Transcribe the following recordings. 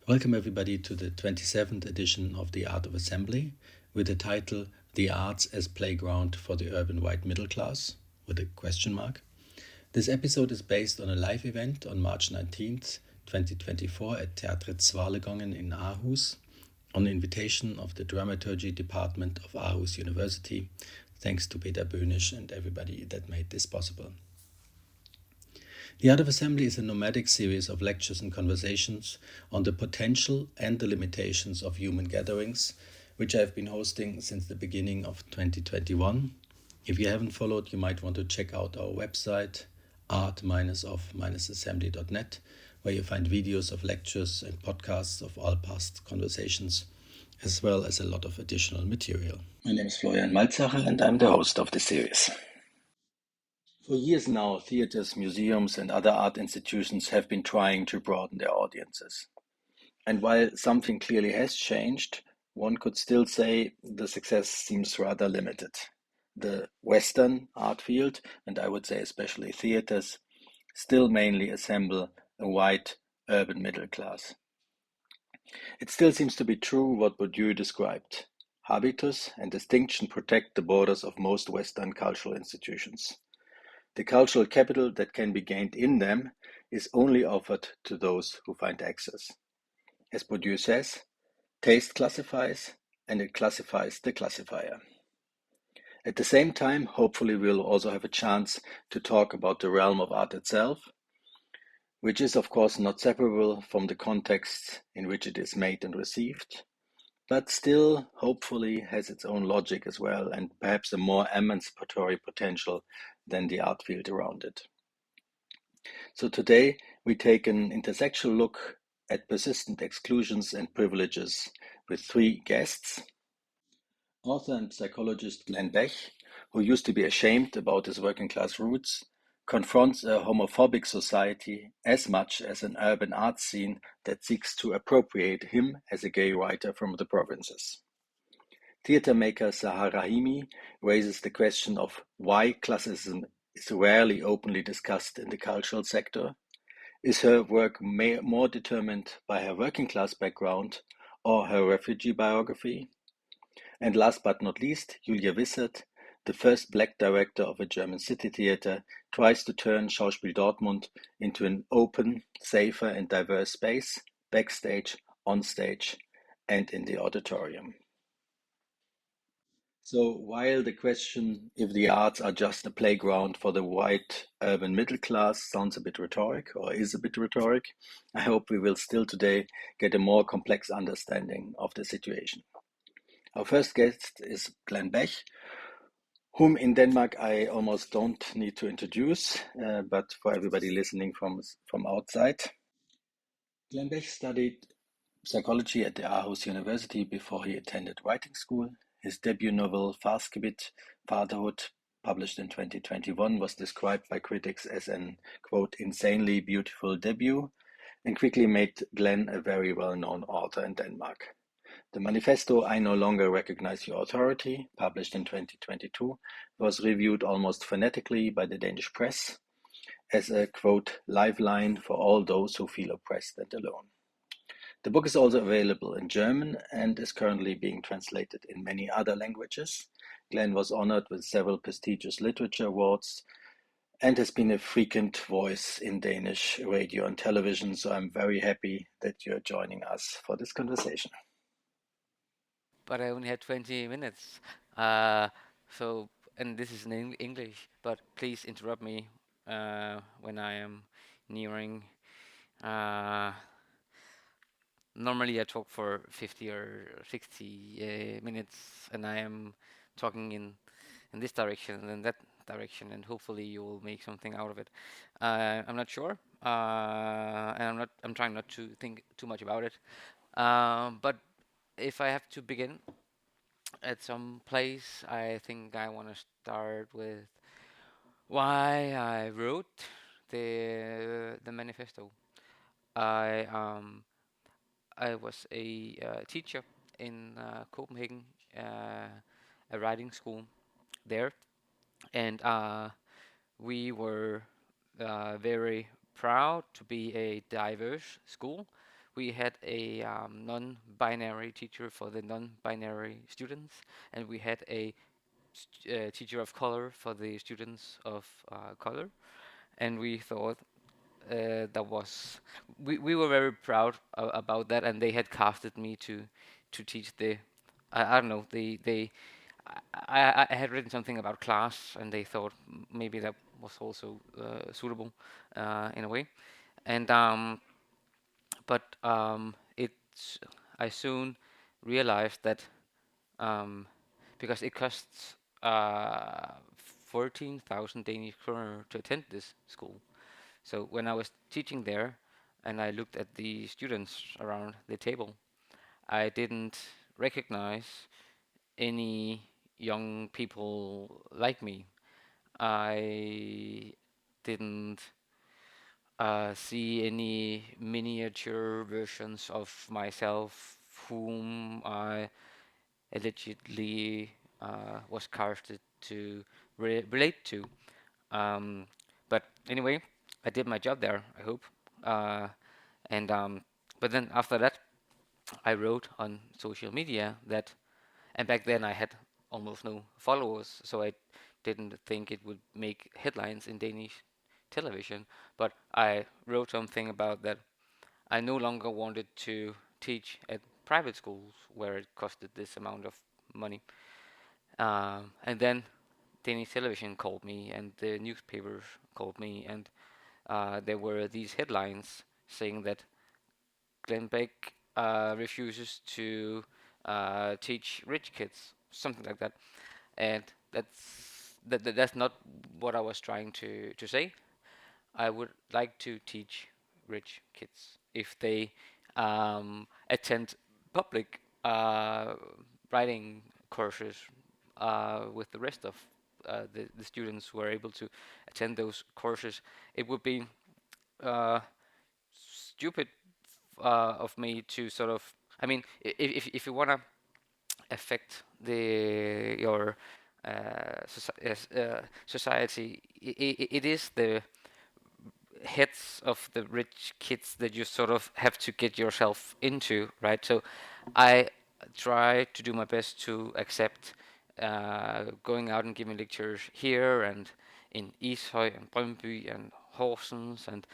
Welcome everybody to the 27th edition of The Art of Assembly with the title The Arts as Playground for the Urban White Middle Class with a question mark. This episode is based on a live event on March 19th, 2024 at Theater Zwalegången in Aarhus on the invitation of the Dramaturgy Department of Aarhus University. Thanks to Peter Böhnisch and everybody that made this possible. The Art of Assembly is a nomadic series of lectures and conversations on the potential and the limitations of human gatherings, which I've been hosting since the beginning of 2021. If you haven't followed, you might want to check out our website, art-of-assembly.net, where you find videos of lectures and podcasts of all past conversations, as well as a lot of additional material. My name is Florian Malzacher, and I'm the host of the series. For years now, theaters, museums, and other art institutions have been trying to broaden their audiences. And while something clearly has changed, one could still say the success seems rather limited. The Western art field, and I would say especially theaters, still mainly assemble a white urban middle class. It still seems to be true what Bourdieu described. Habitus and distinction protect the borders of most Western cultural institutions. The cultural capital that can be gained in them is only offered to those who find access. As Bourdieu says, taste classifies, and it classifies the classifier. At the same time, hopefully we'll also have a chance to talk about the realm of art itself, which is of course not separable from the context in which it is made and received, but still hopefully has its own logic as well, and perhaps a more emancipatory potential than the art field around it. So today we take an intersectional look at persistent exclusions and privileges with three guests. Author and psychologist Glenn Bech, who used to be ashamed about his working class roots, confronts a homophobic society as much as an urban art scene that seeks to appropriate him as a gay writer from the provinces. Theatre maker Sahar Rahimi raises the question of why classism is rarely openly discussed in the cultural sector. Is her work more determined by her working class background or her refugee biography? And last but not least, Julia Wissert, the first black director of a German city theatre, tries to turn Schauspiel Dortmund into an open, safer and diverse space, backstage, onstage, and in the auditorium. So while the question if the arts are just a playground for the white urban middle class sounds a bit rhetoric or is a bit rhetoric, I hope we will still today get a more complex understanding of the situation. Our first guest is Glenn Bech, whom in Denmark I almost don't need to introduce, but for everybody listening from outside. Glenn Bech studied psychology at the Aarhus University before he attended writing school. His debut novel, Farsgebiet, Fatherhood, published in 2021, was described by critics as an, quote, insanely beautiful debut, and quickly made Glenn a very well-known author in Denmark. The manifesto, I No Longer Recognize Your Authority, published in 2022, was reviewed almost phonetically by the Danish press as a, quote, lifeline for all those who feel oppressed and alone. The book is also available in German and is currently being translated in many other languages. Glenn was honored with several prestigious literature awards and has been a frequent voice in Danish radio and television, so I'm very happy that you're joining us for this conversation. But I only had 20 minutes. And this is in English, but please interrupt me when I am nearing. Uh, Normally I talk for 50 or 60 minutes, and I am talking in this direction and in that direction, and hopefully you will make something out of it. I'm not sure, and I'm trying not to think too much about it. But if I have to begin at some place, I think I want to start with why I wrote the manifesto. I I was a teacher in Copenhagen, a writing school there, and we were very proud to be a diverse school. we had a non-binary teacher for the non-binary students, and we had a teacher of color for the students of color. And we thought that was we were very proud about that, and they had casted me to teach the I don't know they I had written something about class, and they thought maybe that was also suitable in a way. And but it's I soon realized that um, because it costs 14,000 Danish kroner to attend this school. So when I was teaching there, and I looked at the students around the table, I didn't recognize any young people like me. I didn't see any miniature versions of myself whom I allegedly was casted to relate to. Um, but anyway, I did my job there, I hope. Uh, and but then after that, I wrote on social media that, and back then I had almost no followers, so I didn't think it would make headlines in Danish television. But I wrote something about that I no longer wanted to teach at private schools where it costed this amount of money. And then Danish television called me, and the newspapers called me, and there were these headlines saying that Glenn Bech refuses to teach rich kids, something like that. And that's not what I was trying to say. I would like to teach rich kids if they attend public writing courses with the rest of the students who are able to attend those courses. It would be uh, stupid of me to sort of. I mean, if you wanna affect the your society, it is the heads of the rich kids that you sort of have to get yourself into, right? So I try to do my best to accept going out and giving lectures here and in Ishøy and Brøndby and Horsens, and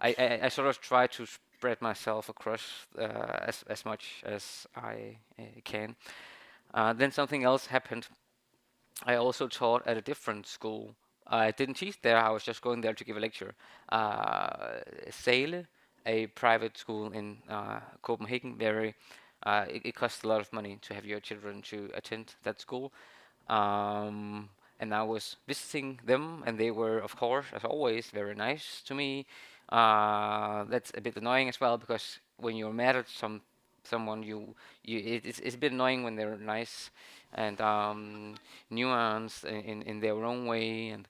I sort of try to spread myself across as much as I can. Then something else happened. I also taught at a different school. I didn't teach there. I was just going there to give a lecture. Sale, a private school in Copenhagen, it costs a lot of money to have your children to attend that school. And I was visiting them, and they were, of course, as always, very nice to me. That's a bit annoying as well, because when you're mad at someone, it's a bit annoying when they're nice and nuanced in their own way. And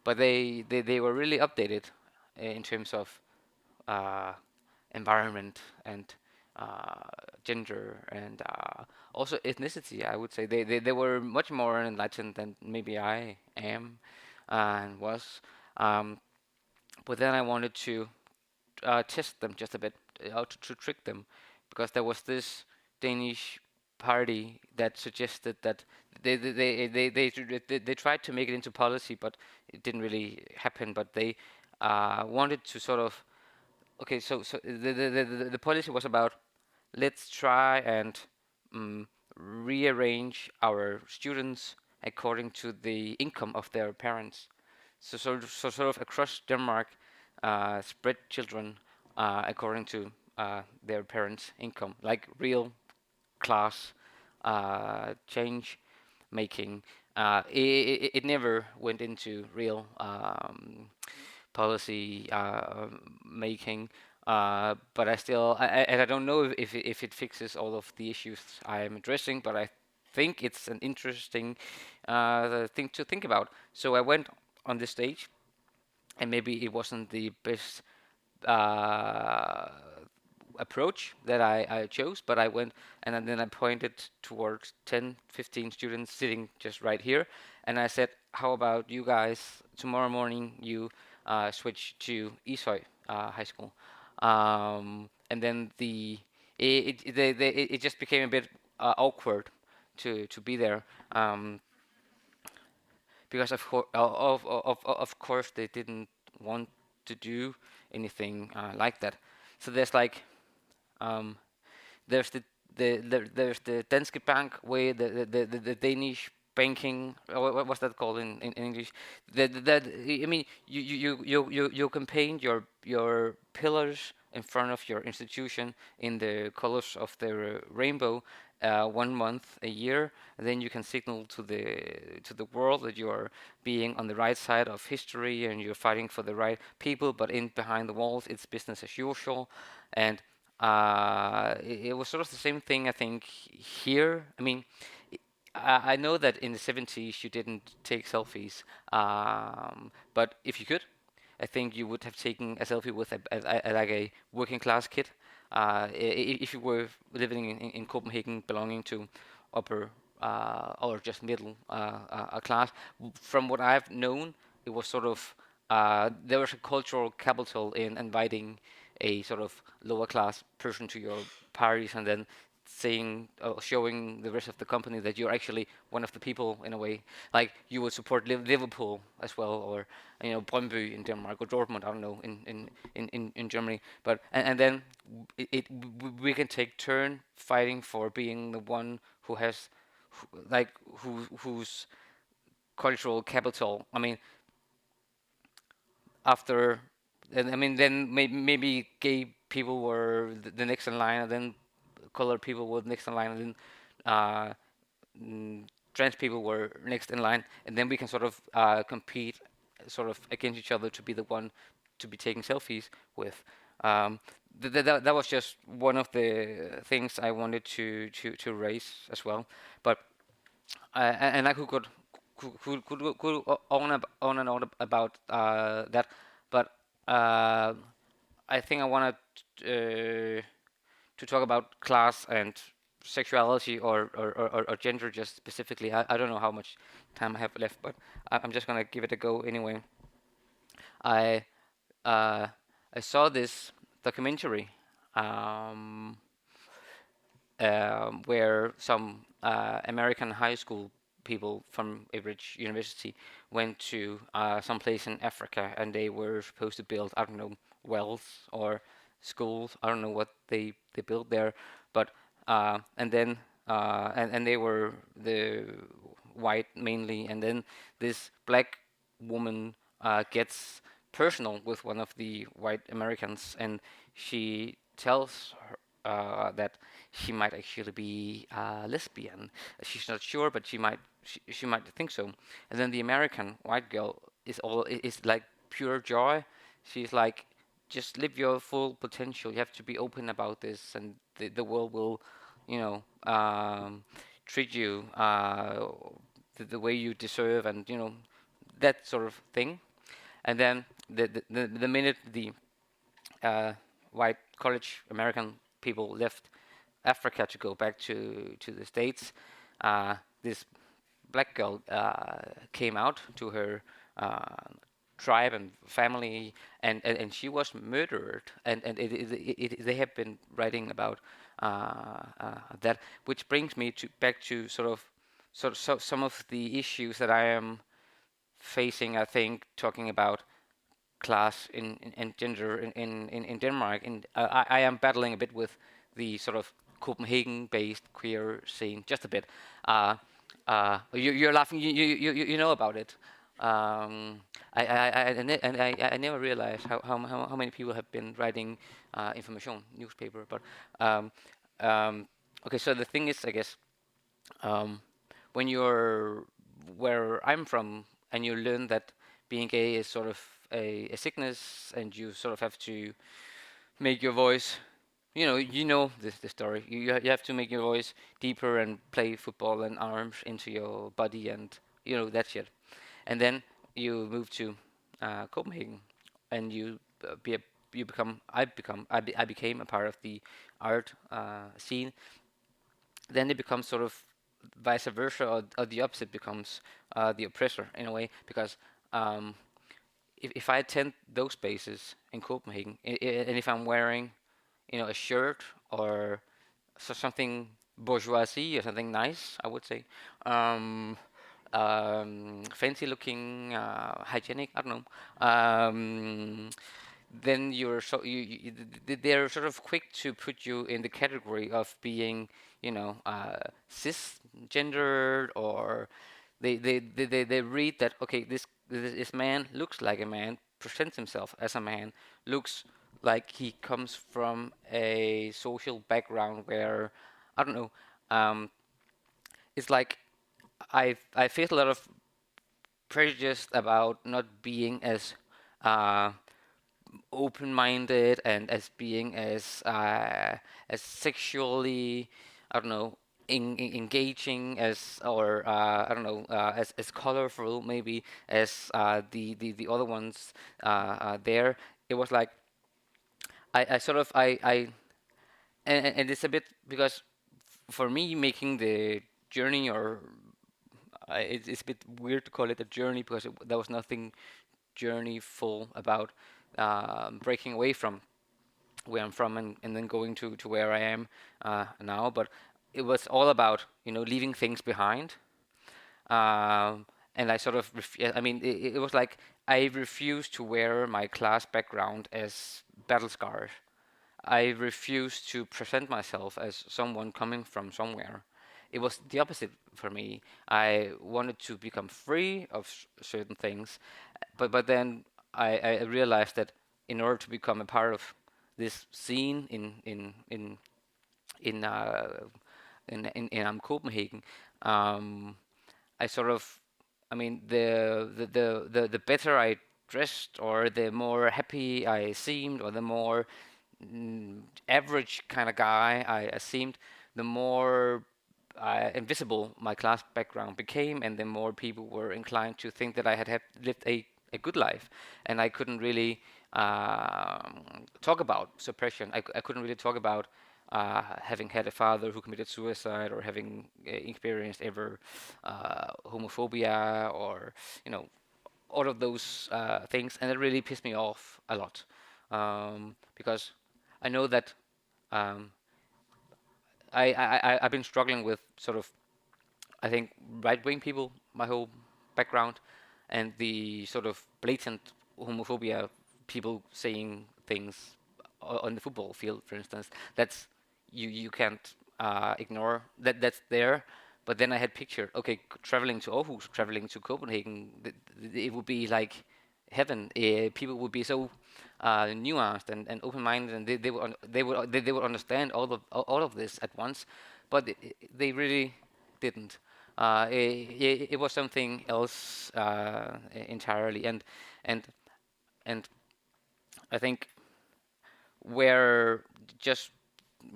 but they were really updated in terms of uh, environment and uh, gender and also ethnicity. I would say they were much more enlightened than maybe I am and was. Um, but then I wanted to test them just a bit, to trick them, because there was this Danish party that suggested that they tried to make it into policy, but it didn't really happen. But they wanted to sort of, okay, so the policy was about, let's try and um, rearrange our students according to the income of their parents. So sort of across Denmark, spread children according to their parents' income, like real class change making. It never went into real policy making. But and I don't know if it fixes all of the issues I am addressing, but I think it's an interesting thing to think about. So I went on this stage, and maybe it wasn't the best uh, approach that I chose, but I went and then I pointed towards 10, 15 students sitting just right here, and I said, how about you guys, tomorrow morning you switch to Ishøy High School. and then it just became a bit awkward to be there, um, because of course they didn't want to do anything like that. So um, there's there's the Danske Bank way, the Danish banking. What's that called in English? That I mean, you can paint your pillars in front of your institution in the colors of the rainbow 1 month a year, and then you can signal to the world that you are being on the right side of history and you're fighting for the right people. But in behind the walls, it's business as usual, and it was sort of the same thing, I think, here. I mean, I know that in the 70s you didn't take selfies, but if you could, I think you would have taken a selfie with like a working class kid. If you were living in Copenhagen, belonging to upper or just middle class. From what I've known, it was sort of there was a cultural capital in inviting a sort of lower class person to your parties and then saying showing the rest of the company that you're actually one of the people in a way, like you would support Liverpool as well, or Brøndby in Denmark, or Dortmund, I don't know, in Germany. But and then we can take turn fighting for being the one who has whose cultural capital. I mean, after, and I mean, then maybe gay people were the next in line, and then colored people were next in line, and then uh, trans people were next in line, and then we can sort of compete sort of against each other to be the one to be taking selfies with. Um, that was just one of the things I wanted to raise as well. But and I could on and on about that, but uh, I think I wanted to talk about class and sexuality or gender just specifically. I don't know how much time I have left, but I'm just gonna give it a go anyway. I uh, I saw this documentary um, where some American high school people from a rich university went to some place in Africa, and they were supposed to build, I don't know, wells or schools. I don't know what they built there, but and then and they were the white mainly, and then this black woman gets personal with one of the white Americans, and she tells her that she might actually be lesbian. She's not sure, but she might think so. And then the American white girl is like pure joy. She's like, just live your full potential. You have to be open about this, and the world will, you know, treat you the way you deserve, and that sort of thing. And then the minute the white college American people left Africa to go back to the States, this black girl came out to her tribe and family, and she was murdered. And they have been writing about that, which brings me to back to some of the issues that I am facing. I think talking about class and gender in Denmark, and I am battling a bit with the sort of Copenhagen-based queer scene, just a bit. You're laughing. You know about it. I never realized how many people have been writing information newspaper. But okay, so the thing is, I guess, um, when you're where I'm from, and you learn that being gay is sort of a sickness, and you sort of have to make your voice. You know this story. You have to make your voice deeper and play football and arms into your body, and that shit. And then you move to Copenhagen, and you become I became a part of the art scene. Then it becomes sort of vice versa, or the opposite becomes the oppressor in a way, because um, if I attend those spaces in Copenhagen, and if I'm wearing a shirt or something bourgeoisie or something nice, I would say. Um, Fancy looking, hygienic, I don't know. Then they're sort of quick to put you in the category of being, cisgendered, or they read that, okay, this man looks like a man, presents himself as a man, looks like he comes from a social background where, I don't know, it's like I face a lot of prejudice about not being as uh, open-minded and as being as sexually, I don't know, engaging as, or I don't know, as colorful maybe as the other ones there. It was like I sort of I and it's a bit because for me making the journey, or it's a bit weird to call it a journey because there was nothing journeyful about breaking away from where I'm from, and then going to where I am now. But it was all about leaving things behind, and I sort of I mean it was like I refused to wear my class background as battle scars. I refused to present myself as someone coming from somewhere. It was the opposite for me. I wanted to become free of certain things, but then I realized that in order to become a part of this scene in uh, in Copenhagen, um, I sort of, I mean, the better I dressed, or the more happy I seemed, or the more average kind of guy I seemed, the more invisible my class background became, and the more people were inclined to think that I had lived a good life, and I couldn't really talk about suppression. I couldn't really talk about having had a father who committed suicide, or having experienced ever homophobia, or all of those things, and it really pissed me off a lot, because I know that um, I've been struggling with sort of, I think, right wing people my whole background, and the sort of blatant homophobia, people saying things on the football field, for instance. That's you can't ignore that's there. But then I had pictured, okay, traveling to Aarhus, traveling to Copenhagen, it would be like heaven. People would be so nuanced and open-minded, and they would understand all of this at once, but they really didn't. It was something else entirely, and and I think we're just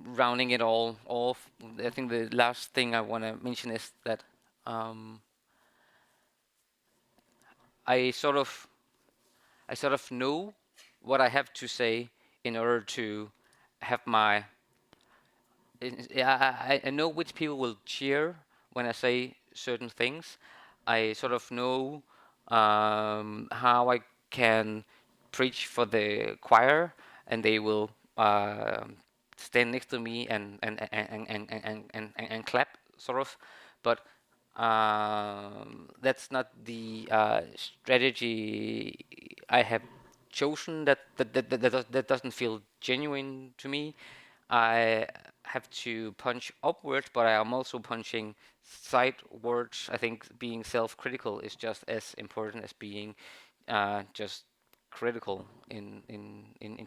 rounding it all off. I think the last thing I want to mention is that um, I sort of I sort of know what I have to say in order to have my. I know which people will cheer when I say certain things. I sort of know how I can preach for the choir, and they will stand next to me and clap, sort of. But that's not the strategy I have chosen. That doesn't feel genuine to me. I have to punch upwards, but I am also punching sidewards. I think being self-critical is just as important as being just critical in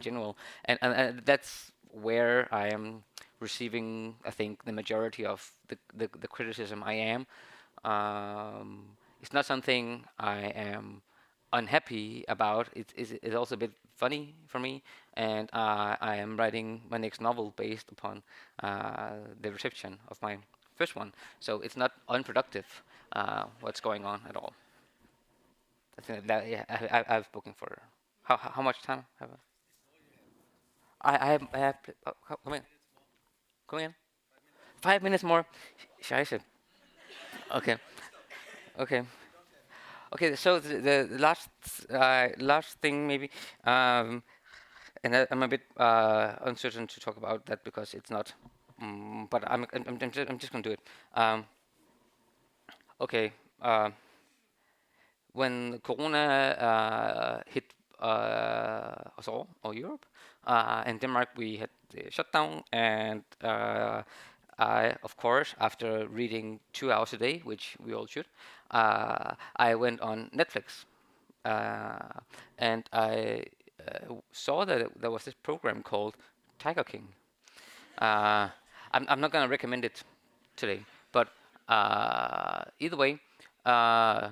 general, and that's where I am receiving, I think, the majority of the criticism I am. It's not something I am unhappy about. It's also a bit funny for me, and I am writing my next novel based upon the reception of my first one. So it's not unproductive what's going on at all. I think that, yeah, I've spoken for how much time have I have come in, come in. 5 minutes more. Scheiße. Okay. Okay. Okay. So the last last thing maybe. Um, And I'm a bit uncertain to talk about that because it's not. But I'm just gonna do it. Okay. When Corona hit us all, or Europe, in Denmark, we had the shutdown, and I, of course, after reading 2 hours a day, which we all should, I went on Netflix, uh, and I saw that there was this program called Tiger King. Uh, I'm not gonna recommend it today, but either way, uh,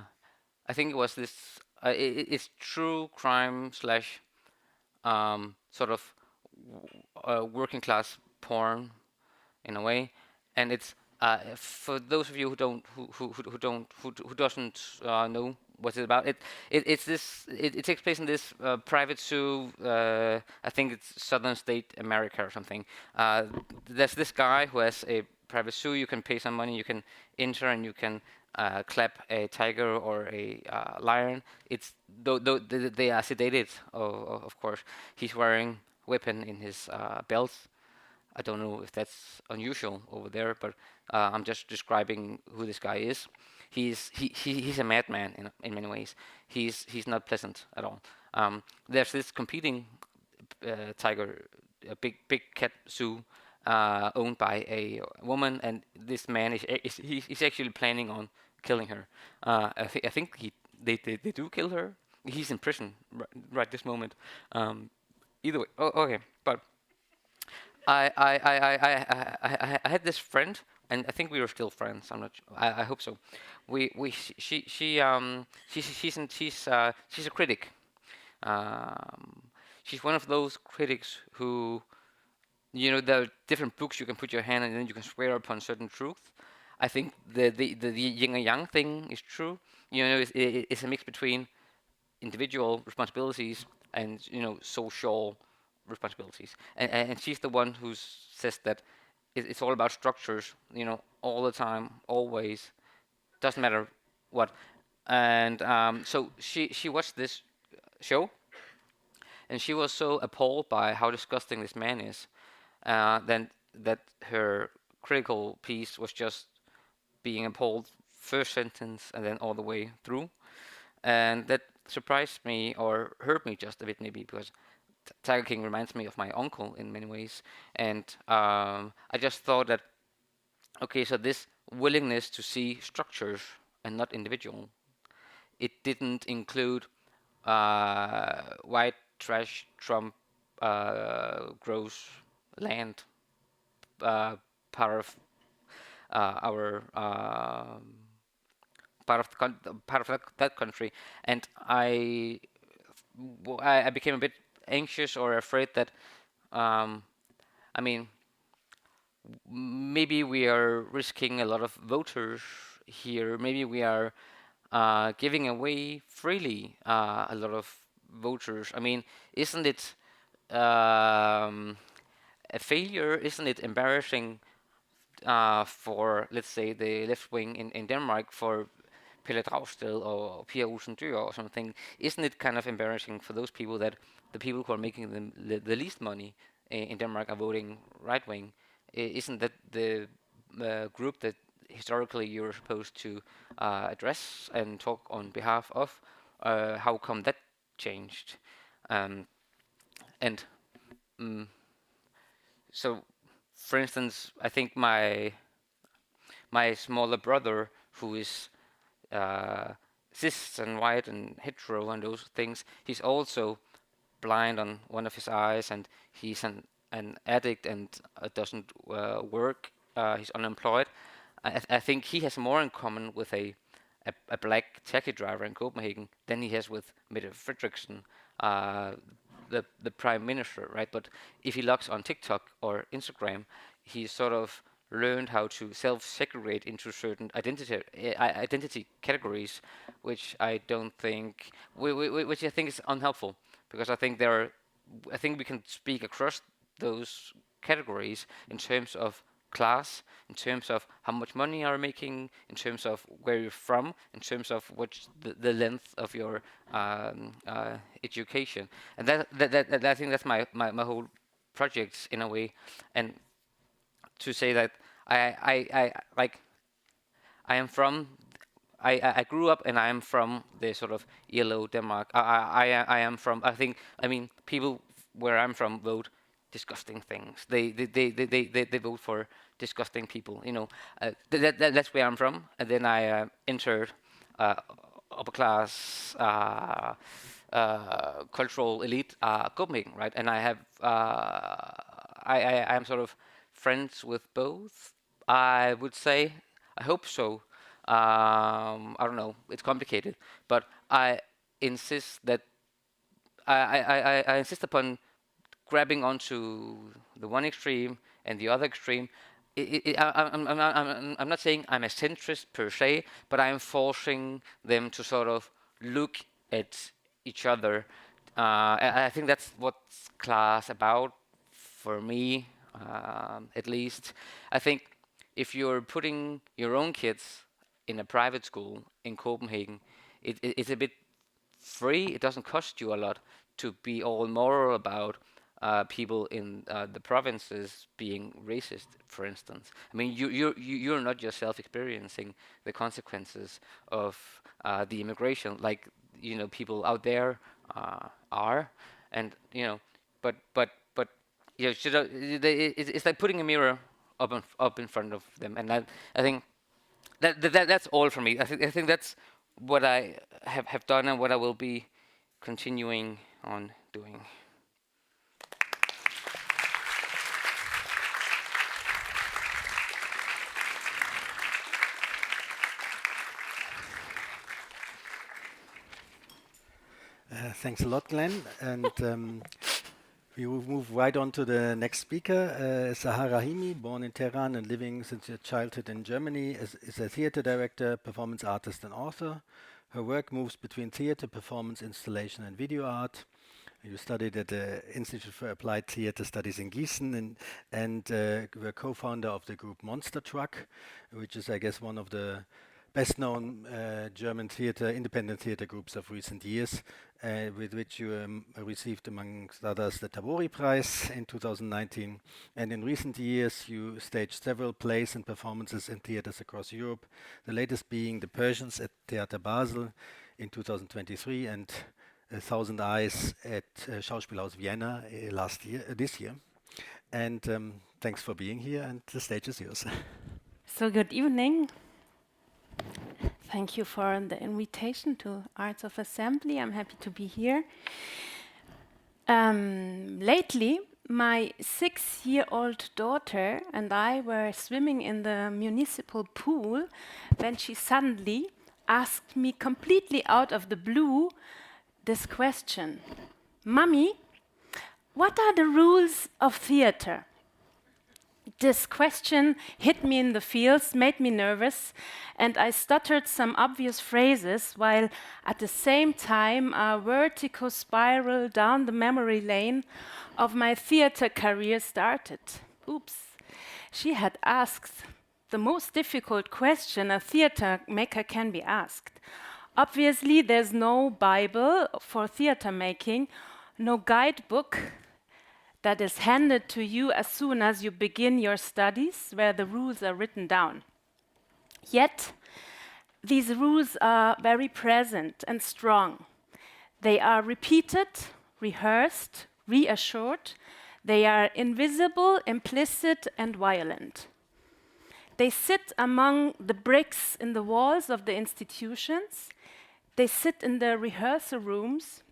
I think it was this. It's true crime slash sort of working class porn in a way, and it's for those of you who don't who doesn't know what it's about. It's this. It takes place in this private zoo. I think it's Southern State America or something. There's this guy who has a private zoo. You can pay some money. You can enter and you can clap a tiger or a lion. It's though they are sedated. Of course, he's wearing weapon in his belt. I don't know if that's unusual over there, but I'm just describing who this guy is. He's a madman in many ways. He's not pleasant at all. There's this competing tiger, a big cat zoo owned by a woman, and this man he's actually planning on killing her. I think they do kill her. He's in prison right this moment. Either way, okay, but I had this friend, and I think we were still friends. I'm not. I hope so. We she's a critic. Um, she's one of those critics who, there are different books you can put your hand in, and then you can swear upon certain truth. I think the yin and yang thing is true. It's a mix between individual responsibilities and social responsibilities. And she's the one who says that it's all about structures, all the time, always, doesn't matter what. And so she watched this show, and she was so appalled by how disgusting this man is, then that her critical piece was just being appalled first sentence and then all the way through. And that surprised me or hurt me just a bit, maybe because Tiger King reminds me of my uncle in many ways, and I just thought that okay, so this willingness to see structures and not individual, it didn't include white trash Trump grows land uh, part of our part of that country, and I became a bit anxious or afraid that um, I mean maybe we are risking a lot of voters here. Maybe we are giving away freely a lot of voters. I mean, isn't it a failure? Isn't it embarrassing for, let's say, the left wing in Denmark for Pelle Dragsted or Pia Olsen Dyr or something? Isn't it kind of embarrassing for those people that the people who are making the least money in Denmark are voting right wing? Isn't that the group that historically you're supposed to address and talk on behalf of? How come that changed? Um, and mm so, for instance, I think my smaller brother, who is cis and white and hetero and those things, he's also blind on one of his eyes, and he's an addict and doesn't work. He's unemployed. I think he has more in common with a black taxi driver in Copenhagen than he has with Mette Frederiksen, uh, the prime minister, right? But if he logs on TikTok or Instagram, he sort of learned how to self-segregate into certain identity categories, which I don't think, which I think is unhelpful, because I think we can speak across those categories in terms of class, in terms of how much money you are making, in terms of where you're from, in terms of which the length of your education. And that I think that's my whole project in a way. And to say that I like I am from I grew up and I am from the sort of yellow Denmark. I am from I mean people where I'm from vote disgusting things. They vote for disgusting people. You know, that's where I'm from. And then I entered uh, upper class cultural elite Copenhagen, right? And I have I am sort of friends with both. I would say I hope so. I don't know. It's complicated, but I insist that I insist upon grabbing onto the one extreme and the other extreme. I'm not saying I'm a centrist per se, but I'm forcing them to sort of look at each other. I think that's what's class about for me, at least. I think if you're putting your own kids in a private school in Copenhagen, it's a bit free. It doesn't cost you a lot to be all moral about people in the provinces being racist, for instance. I mean, you're not yourself experiencing the consequences of the immigration, like people out there are, and but it's like putting a mirror up in front of them, and I think that's all for me. I think that's what I have done and what I will be continuing on doing. Thanks a lot, Glenn. And we will move right on to the next speaker. Sahar Rahimi, born in Tehran and living since her childhood in Germany, is a theater director, performance artist, and author. Her work moves between theater, performance, installation, and video art. You studied at the Institute for Applied Theater Studies in Gießen and were co-founder of the group Monster Truck, which is, I guess, one of the best-known German independent theater groups of recent years, with which you received, amongst others, the Tabori Prize in 2019. And in recent years, you staged several plays and performances in theaters across Europe, the latest being The Persians at Theater Basel in 2023 and A Thousand Eyes at Schauspiel Vienna this year. And thanks for being here, and the stage is yours. So good evening. Thank you for the invitation to Arts of Assembly. I'm happy to be here. Lately, my 6-year-old daughter and I were swimming in the municipal pool when she suddenly asked me completely out of the blue this question: "Mommy, what are the rules of theater?" This question hit me in the feels, made me nervous, and I stuttered some obvious phrases while at the same time a vertical spiral down the memory lane of my theater career started. Oops. She had asked the most difficult question a theater maker can be asked. Obviously, there's no Bible for theater making, no guidebook that is handed to you as soon as you begin your studies, where the rules are written down. Yet, these rules are very present and strong. They are repeated, rehearsed, reassured. They are invisible, implicit, and violent. They sit among the bricks in the walls of the institutions. They sit in the rehearsal rooms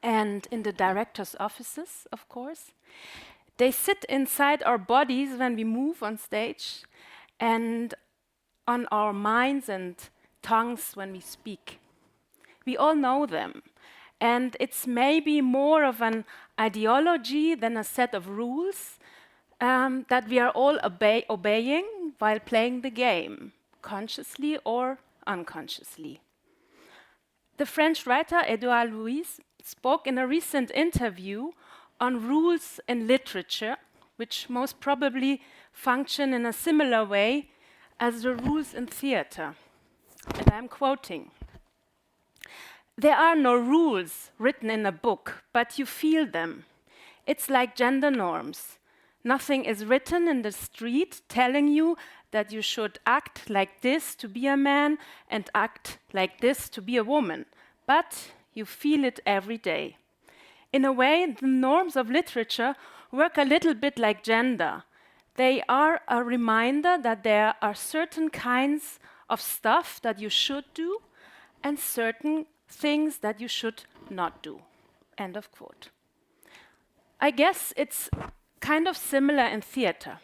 and in the director's offices, of course. They sit inside our bodies when we move on stage, and on our minds and tongues when we speak. We all know them, and it's maybe more of an ideology than a set of rules that we are all obeying while playing the game, consciously or unconsciously. The French writer Édouard Louis spoke in a recent interview on rules in literature, which most probably function in a similar way as the rules in theater. And I'm quoting, "There are no rules written in a book, but you feel them. It's like gender norms. Nothing is written in the street telling you that you should act like this to be a man and act like this to be a woman, but you feel it every day. In a way, the norms of literature work a little bit like gender. They are a reminder that there are certain kinds of stuff that you should do and certain things that you should not do." End of quote. I guess it's kind of similar in theater.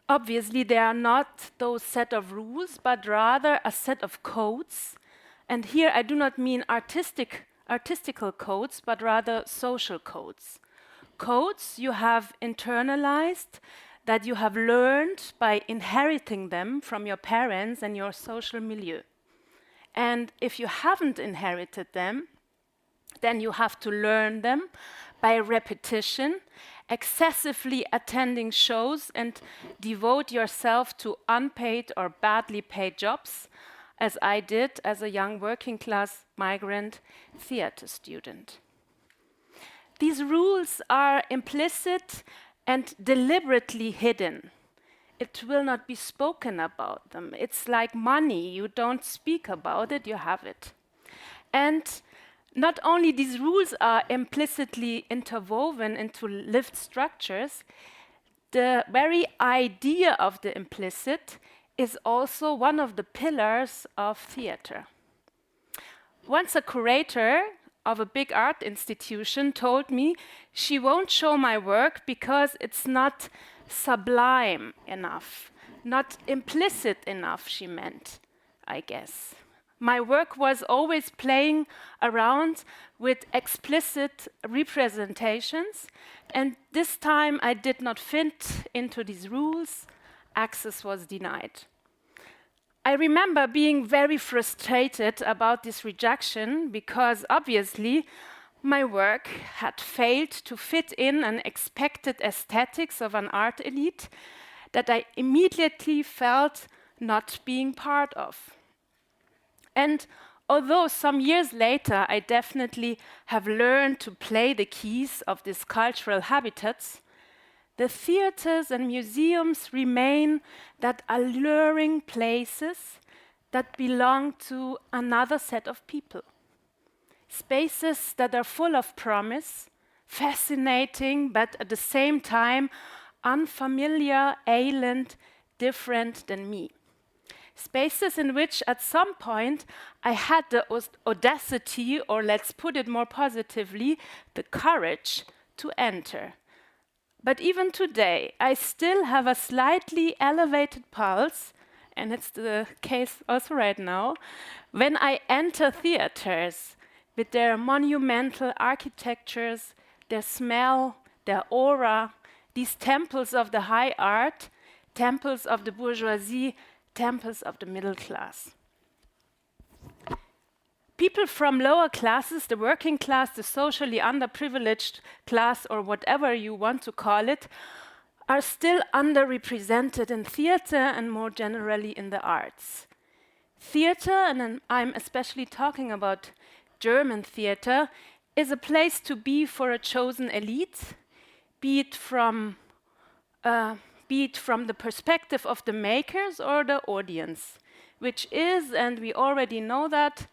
Obviously, there are not those set of rules, but rather a set of codes. And here I do not mean artistical codes, but rather social codes. Codes you have internalized, that you have learned by inheriting them from your parents and your social milieu. And if you haven't inherited them, then you have to learn them by repetition, excessively attending shows and devote yourself to unpaid or badly paid jobs, as I did as a young working class migrant theater student. These rules are implicit and deliberately hidden. It will not be spoken about them. It's like money. You don't speak about it, you have it. And not only these rules are implicitly interwoven into lived structures, the very idea of the implicit is also one of the pillars of theater. Once a curator of a big art institution told me she won't show my work because it's not sublime enough, not implicit enough, she meant, I guess. My work was always playing around with explicit representations, and this time I did not fit into these rules. Access was denied. I remember being very frustrated about this rejection because obviously my work had failed to fit in an expected aesthetics of an art elite that I immediately felt not being part of. And although some years later I definitely have learned to play the keys of these cultural habitats, the theaters and museums remain that alluring places that belong to another set of people. Spaces that are full of promise, fascinating, but at the same time unfamiliar, alien, different than me. Spaces in which at some point I had the audacity, or let's put it more positively, the courage to enter. But even today, I still have a slightly elevated pulse, and it's the case also right now, when I enter theaters with their monumental architectures, their smell, their aura, these temples of the high art, temples of the bourgeoisie, temples of the middle class. People from lower classes, the working class, the socially underprivileged class, or whatever you want to call it, are still underrepresented in theater and more generally in the arts. Theater, and I'm especially talking about German theater, is a place to be for a chosen elite, be it from the perspective of the makers or the audience, which is, and we already know that,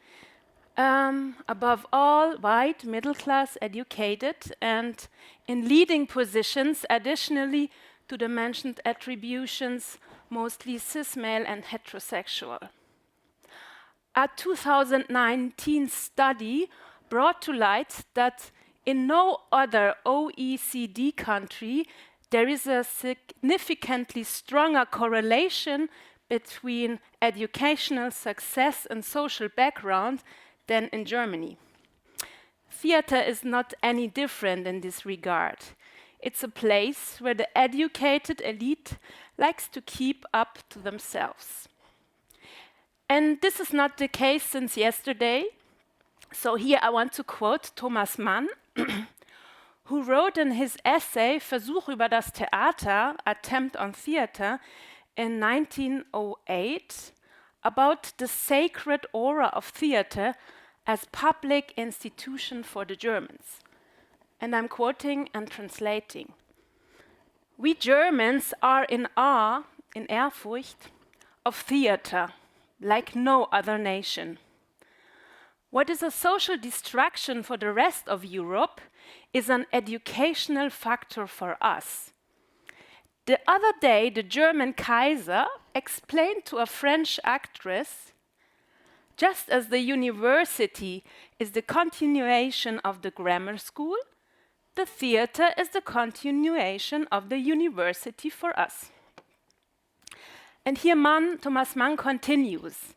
above all, white, middle-class, educated, and in leading positions, additionally to the mentioned attributions, mostly cis-male and heterosexual. A 2019 study brought to light that in no other OECD country there is a significantly stronger correlation between educational success and social background than in Germany. Theater is not any different in this regard. It's a place where the educated elite likes to keep up to themselves. And this is not the case since yesterday. So here I want to quote Thomas Mann, who wrote in his essay Versuch über das Theater, Attempt on Theater, in 1908 about the sacred aura of theater as public institution for the Germans. And I'm quoting and translating. We Germans are in awe, in Ehrfurcht, of theater, like no other nation. What is a social distraction for the rest of Europe is an educational factor for us. The other day, the German Kaiser explained to a French actress, just as the university is the continuation of the grammar school, the theater is the continuation of the university for us. And here Thomas Mann continues.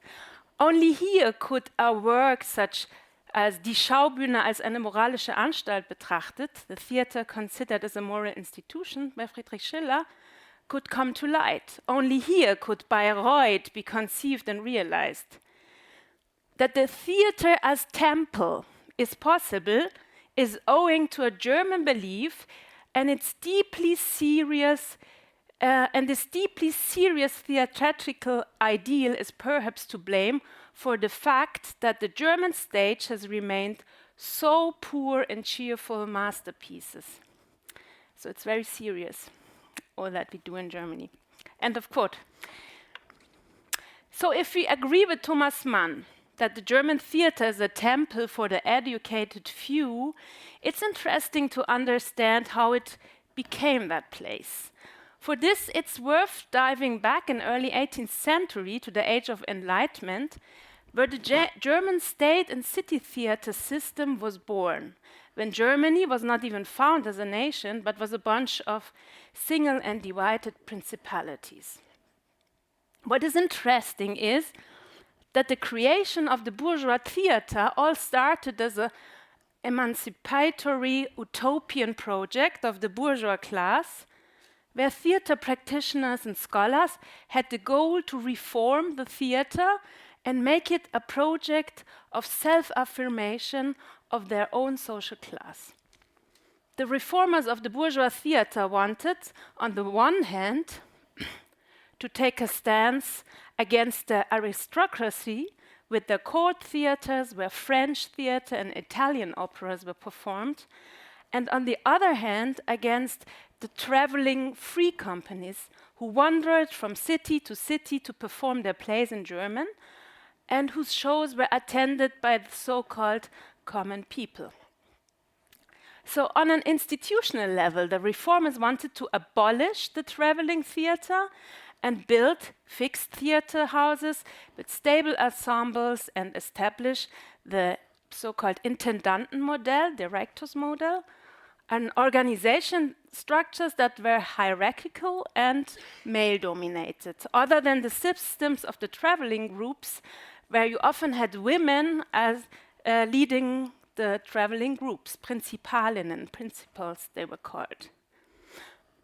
Only here could a work such as Die Schaubühne als eine moralische Anstalt betrachtet, the theater considered as a moral institution by Friedrich Schiller, could come to light. Only here could Bayreuth be conceived and realized. That the theater as temple is possible is owing to a German belief, and its deeply serious theatrical ideal is perhaps to blame for the fact that the German stage has remained so poor in cheerful masterpieces. So it's very serious, all that we do in Germany. End of quote. So if we agree with Thomas Mann that the German theater is a temple for the educated few, it's interesting to understand how it became that place. For this, it's worth diving back in early 18th century to the Age of Enlightenment, where the German state and city theater system was born, when Germany was not even found as a nation, but was a bunch of single and divided principalities. What is interesting is that the creation of the bourgeois theater all started as an emancipatory utopian project of the bourgeois class, where theater practitioners and scholars had the goal to reform the theater and make it a project of self-affirmation of their own social class. The reformers of the bourgeois theater wanted, on the one hand, to take a stance against the aristocracy with the court theaters where French theater and Italian operas were performed, and on the other hand, against the traveling free companies who wandered from city to perform their plays in German and whose shows were attended by the so-called common people. So on an institutional level, the reformers wanted to abolish the traveling theater and build fixed theater houses with stable ensembles and establish the so-called Intendantenmodell, Directors model, and organization structures that were hierarchical and male-dominated, other than the systems of the traveling groups, where you often had women as leading the traveling groups, Prinzipalinnen, principals they were called.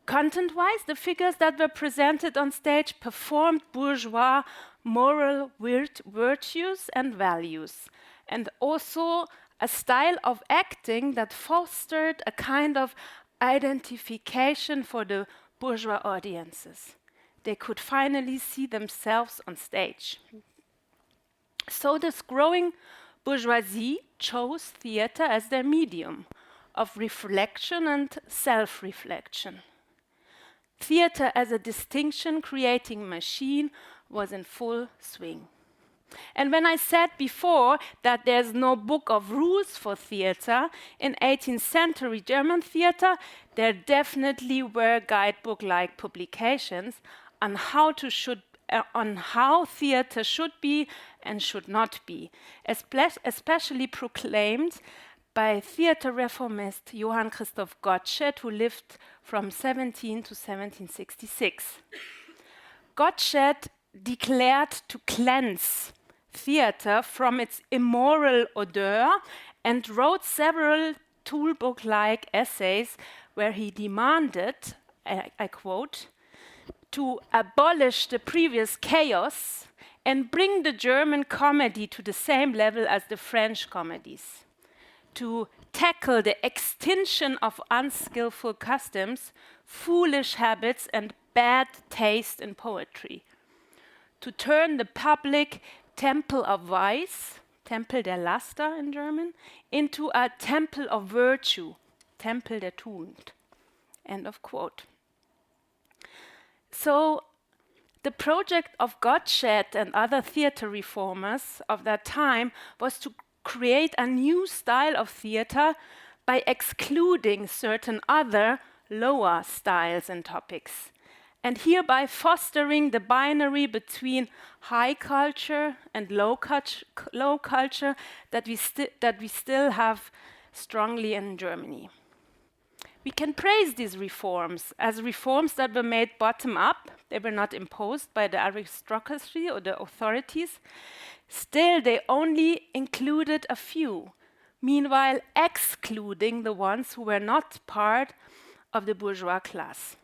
Content-wise, the figures that were presented on stage performed bourgeois moral virtues and values, and also a style of acting that fostered a kind of identification for the bourgeois audiences. They could finally see themselves on stage. So this growing bourgeoisie chose theater as their medium of reflection and self-reflection. Theater as a distinction-creating machine was in full swing. And when I said before that there's no book of rules for theater, in 18th century German theater, there definitely were guidebook-like publications on how theater should be and should not be, especially proclaimed by theater reformist Johann Christoph Gottsched, who lived from 17 to 1766. Gottsched declared to cleanse theater from its immoral odor and wrote several toolbook-like essays where he demanded, I quote, to abolish the previous chaos and bring the German comedy to the same level as the French comedies, to tackle the extinction of unskillful customs, foolish habits, and bad taste in poetry. To turn the public temple of vice, Tempel der Laster in German, into a temple of virtue, Tempel der Tugend. End of quote. So the project of Gottsched and other theater reformers of that time was to create a new style of theater by excluding certain other lower styles and topics, and hereby fostering the binary between high culture and low culture that we still have strongly in Germany. We can praise these reforms as reforms that were made bottom up. They were not imposed by the aristocracy or the authorities. Still, they only included a few, meanwhile excluding the ones who were not part of the bourgeois class.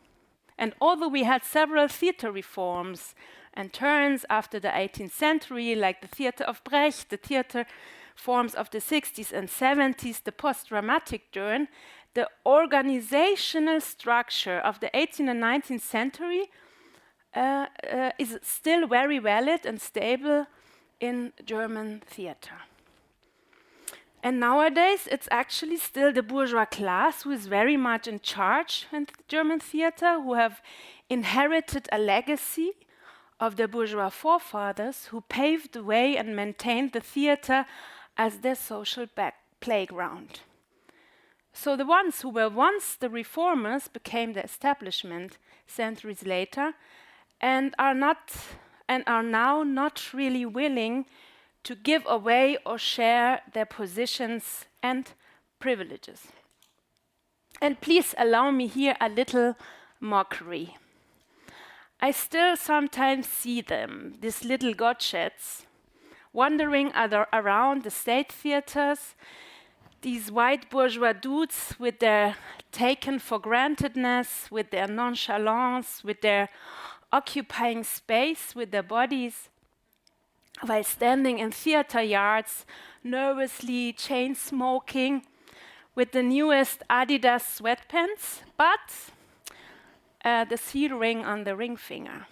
And although we had several theater reforms and turns after the 18th century, like the theater of Brecht, the theater forms of the 60s and 70s, the post-dramatic turn, the organizational structure of the 18th and 19th century is still very valid and stable in German theater. And nowadays, it's actually still the bourgeois class who is very much in charge in German theater, who have inherited a legacy of the bourgeois forefathers who paved the way and maintained the theater as their social playground. So the ones who were once the reformers became the establishment centuries later and are now not really willing to give away or share their positions and privileges. And please allow me here a little mockery. I still sometimes see them, these little Gottscheds, wandering around the state theaters, these white bourgeois dudes with their taken-for-grantedness, with their nonchalance, with their occupying space with their bodies, while standing in theater yards, nervously chain-smoking, with the newest Adidas sweatpants, but the seal ring on the ring finger.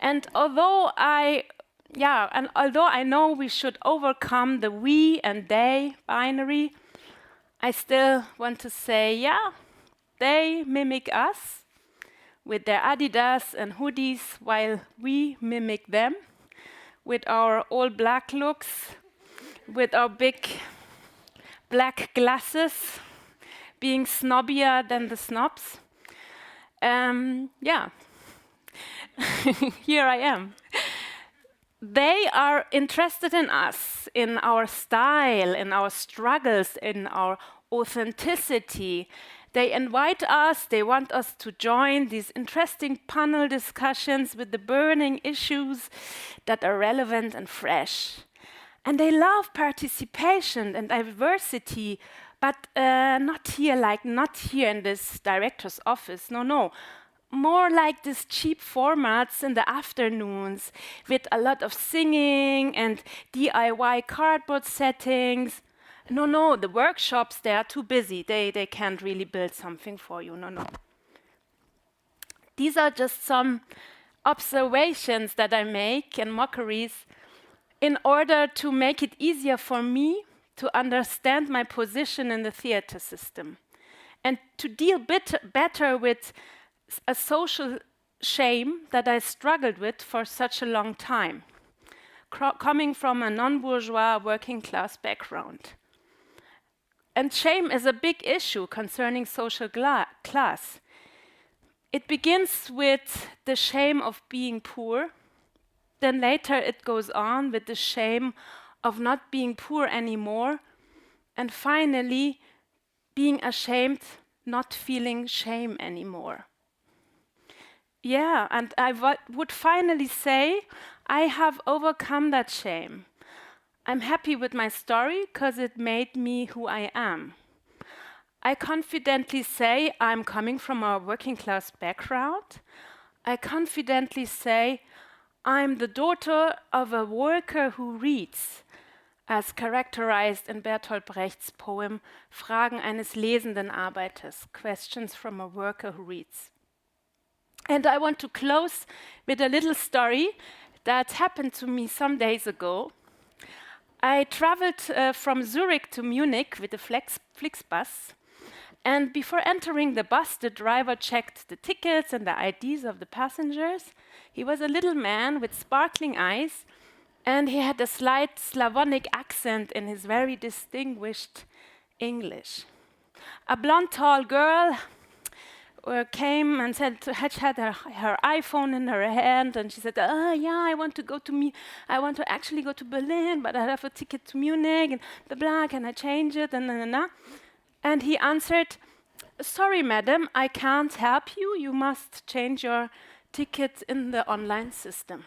And although I know we should overcome the we and they binary, I still want to say, yeah, they mimic us with their Adidas and hoodies, while we mimic them with our all black looks, with our big black glasses, being snobbier than the snobs. Here I am. They are interested in us, in our style, in our struggles, in our authenticity. They invite us, they want us to join these interesting panel discussions with the burning issues that are relevant and fresh. And they love participation and diversity, but not here in this director's office, no. More like these cheap formats in the afternoons with a lot of singing and DIY cardboard settings. No, the workshops, they are too busy. They can't really build something for you, no. These are just some observations that I make and mockeries in order to make it easier for me to understand my position in the theater system and to deal better with a social shame that I struggled with for such a long time, coming from a non-bourgeois working class background. And shame is a big issue concerning social class. It begins with the shame of being poor. Then later it goes on with the shame of not being poor anymore. And finally, being ashamed, not feeling shame anymore. Yeah, and I would finally say I have overcome that shame. I'm happy with my story because it made me who I am. I confidently say I'm coming from a working class background. I confidently say I'm the daughter of a worker who reads. as characterized in Bertolt Brecht's poem Fragen eines lesenden Arbeiters, questions from a worker who reads. And I want to close with a little story that happened to me some days ago. I traveled from Zurich to Munich with a Flixbus, and before entering the bus, the driver checked the tickets and the IDs of the passengers. He was a little man with sparkling eyes, and he had a slight Slavonic accent in his very distinguished English. A blonde, tall girl came and said had her iPhone in her hand, and she said, "Yeah, I want to actually go to Berlin, but I have a ticket to Munich, and blah blah. Can I change it?" And he answered, "Sorry, madam, I can't help you. You must change your ticket in the online system."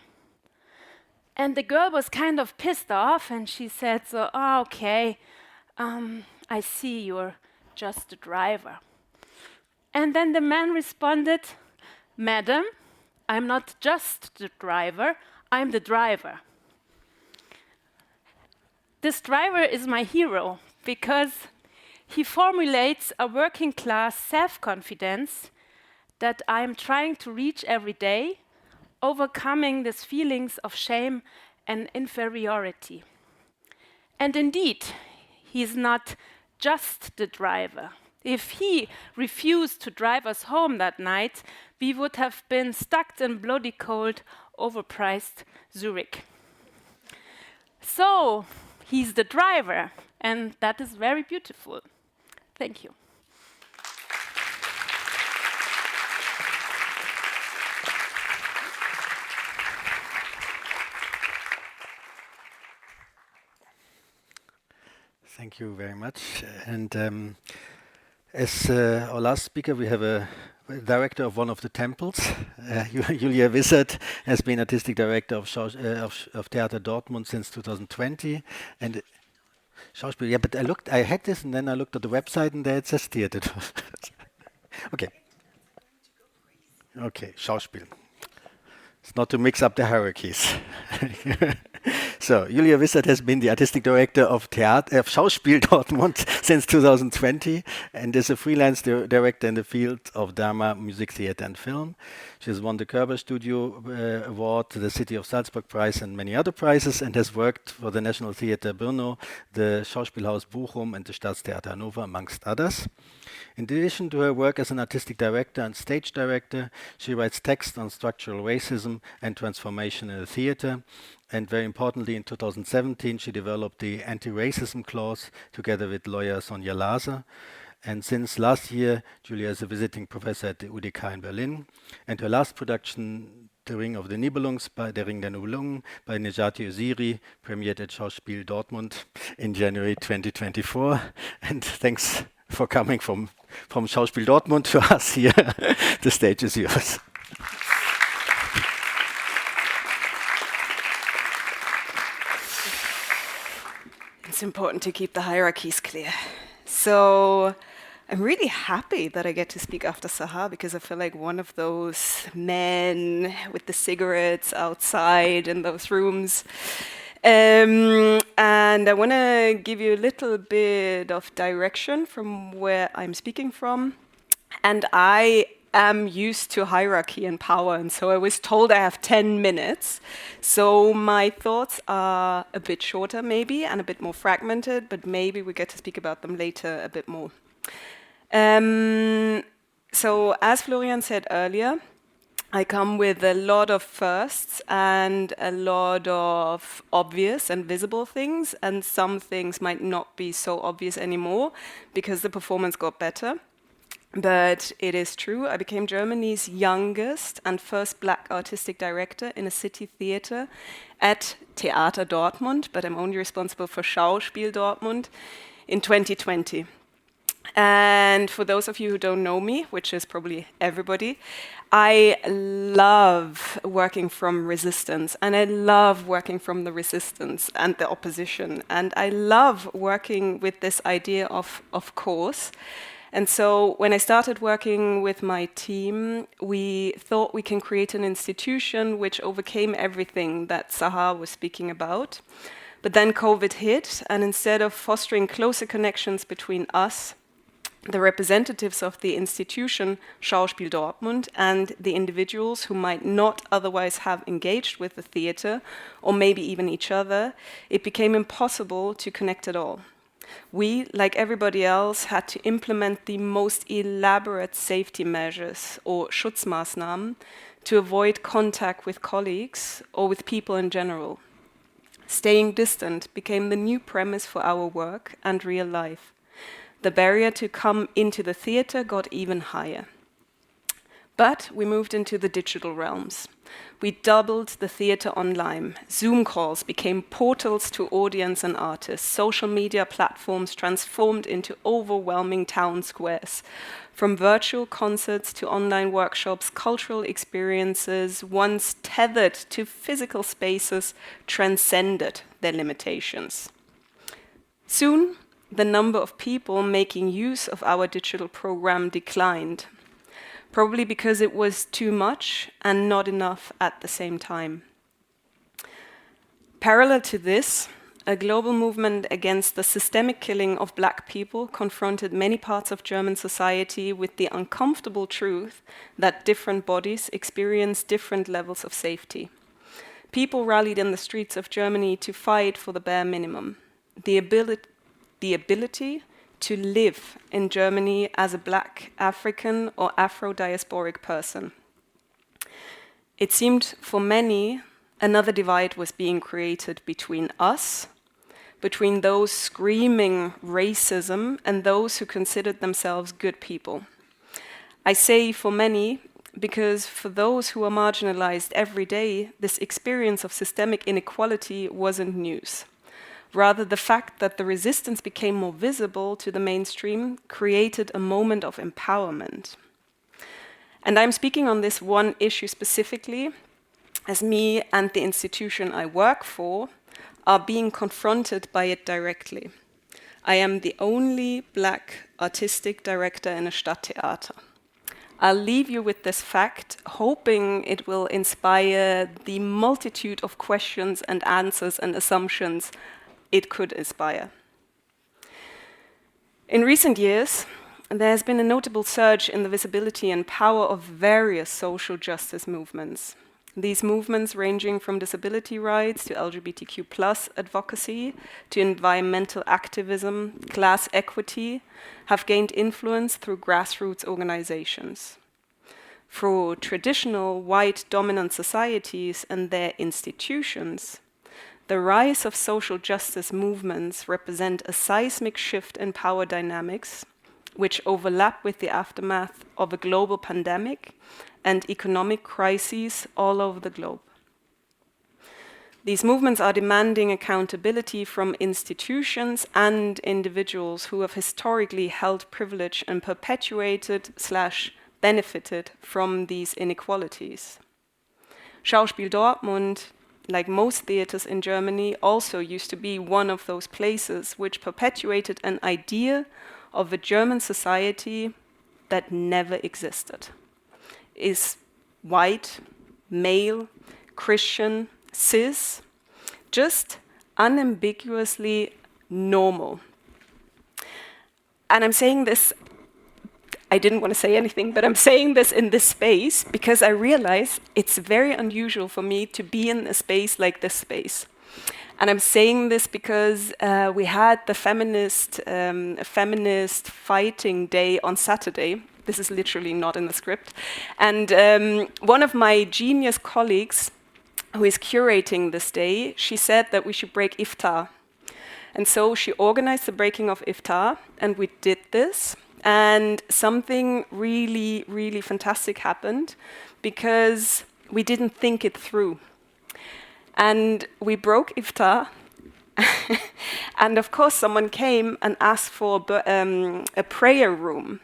And the girl was kind of pissed off, and she said, "Okay, I see you're just a driver." And then the man responded, "Madam, I'm not just the driver, I'm the driver." This driver is my hero because he formulates a working class self-confidence that I'm trying to reach every day, overcoming these feelings of shame and inferiority. And indeed, he's not just the driver. If he refused to drive us home that night, we would have been stuck in bloody cold, overpriced Zurich. So, he's the driver, and that is very beautiful. Thank you. Thank you very much. And as our last speaker, we have a director of one of the temples. Julia Wissert has been artistic director of Theater Dortmund since 2020. And Schauspiel, yeah, but I had this, and then I looked at the website, and there it says theater. Okay. Okay, Schauspiel. It's not to mix up the hierarchies. So, Julia Wissert has been the artistic director of Schauspiel Dortmund since 2020 and is a freelance director in the field of drama, music, theater, and film. She has won the Körber Studio Award, the City of Salzburg Prize, and many other prizes, and has worked for the National Theater Brno, the Schauspielhaus Bochum, and the Staatstheater Hannover, amongst others. In addition to her work as an artistic director and stage director, she writes text on structural racism and transformation in the theater. And very importantly, in 2017, she developed the anti-racism clause together with lawyer Sonja Laser. And since last year, Julia is a visiting professor at the UDK in Berlin. And her last production, Der Ring der Nibelungen by Nejati Öziri, premiered at Schauspiel Dortmund in January 2024. And thanks for coming from Schauspiel Dortmund to us here. The stage is yours. It's important to keep the hierarchies clear. So I'm really happy that I get to speak after Sahar, because I feel like one of those men with the cigarettes outside in those rooms. And I want to give you a little bit of direction from where I'm speaking from. And I am used to hierarchy and power, and so I was told I have 10 minutes. So my thoughts are a bit shorter maybe and a bit more fragmented, but maybe we get to speak about them later a bit more. So as Florian said earlier, I come with a lot of firsts and a lot of obvious and visible things, and some things might not be so obvious anymore because the performance got better. But it is true, I became Germany's youngest and first black artistic director in a city theater at Theater Dortmund, but I'm only responsible for Schauspiel Dortmund in 2020. And for those of you who don't know me, which is probably everybody, I love working from resistance, and I love working from the resistance and the opposition, and I love working with this idea of course. And so when I started working with my team, we thought we can create an institution which overcame everything that Sahar was speaking about. But then COVID hit, and instead of fostering closer connections between us, the representatives of the institution, Schauspiel Dortmund, and the individuals who might not otherwise have engaged with the theatre, or maybe even each other, it became impossible to connect at all. We, like everybody else, had to implement the most elaborate safety measures, or Schutzmaßnahmen, to avoid contact with colleagues or with people in general. Staying distant became the new premise for our work and real life. The barrier to come into the theatre got even higher. But we moved into the digital realms. We doubled the theatre online. Zoom calls became portals to audience and artists. Social media platforms transformed into overwhelming town squares. From virtual concerts to online workshops, cultural experiences, once tethered to physical spaces, transcended their limitations. Soon, the number of people making use of our digital program declined, probably because it was too much and not enough at the same time. Parallel to this, a global movement against the systemic killing of Black people confronted many parts of German society with the uncomfortable truth that different bodies experience different levels of safety. People rallied in the streets of Germany to fight for the bare minimum, the ability to live in Germany as a Black, African, or Afro-diasporic person. It seemed for many another divide was being created between us, between those screaming racism and those who considered themselves good people. I say for many because for those who are marginalized every day, this experience of systemic inequality wasn't news. Rather, the fact that the resistance became more visible to the mainstream created a moment of empowerment. And I'm speaking on this one issue specifically, as me and the institution I work for are being confronted by it directly. I am the only Black artistic director in a Stadttheater. I'll leave you with this fact, hoping it will inspire the multitude of questions and answers and assumptions it could inspire. In recent years, there has been a notable surge in the visibility and power of various social justice movements. These movements, ranging from disability rights to LGBTQ+ advocacy to environmental activism, class equity, have gained influence through grassroots organizations. For traditional white dominant societies and their institutions, the rise of social justice movements represent a seismic shift in power dynamics, which overlap with the aftermath of a global pandemic and economic crises all over the globe. These movements are demanding accountability from institutions and individuals who have historically held privilege and perpetuated/benefited from these inequalities. Schauspiel Dortmund, like most theaters in Germany, also used to be one of those places which perpetuated an idea of a German society that never existed. Is white, male, Christian, cis, just unambiguously normal. And I'm saying this, I didn't want to say anything, but I'm saying this in this space because I realize it's very unusual for me to be in a space like this space. And I'm saying this because we had the feminist fighting day on Saturday. This is literally not in the script. And one of my genius colleagues who is curating this day, she said that we should break iftar. And so she organized the breaking of iftar, and we did this. And something really, really fantastic happened because we didn't think it through. And we broke iftar. And of course, someone came and asked for a prayer room.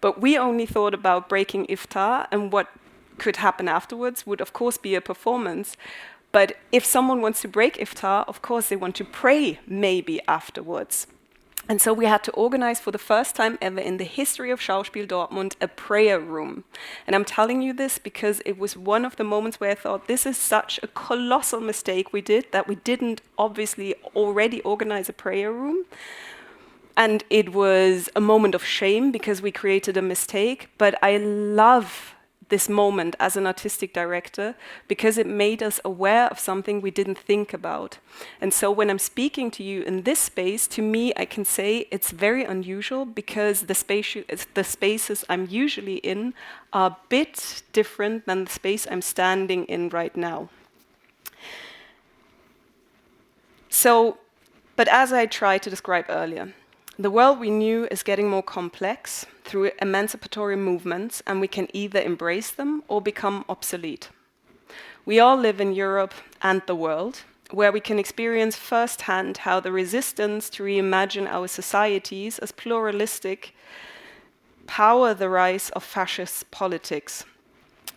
But we only thought about breaking iftar, and what could happen afterwards would, of course, be a performance. But if someone wants to break iftar, of course, they want to pray maybe afterwards. And so we had to organize for the first time ever in the history of Schauspiel Dortmund a prayer room. And I'm telling you this because it was one of the moments where I thought this is such a colossal mistake we did, that we didn't obviously already organize a prayer room. And it was a moment of shame because we created a mistake, but I love this moment as an artistic director because it made us aware of something we didn't think about. And so when I'm speaking to you in this space, to me, I can say it's very unusual because the spaces I'm usually in are a bit different than the space I'm standing in right now. So, but as I tried to describe earlier, the world we knew is getting more complex through emancipatory movements, and we can either embrace them or become obsolete. We all live in Europe and the world, where we can experience firsthand how the resistance to reimagine our societies as pluralistic power the rise of fascist politics.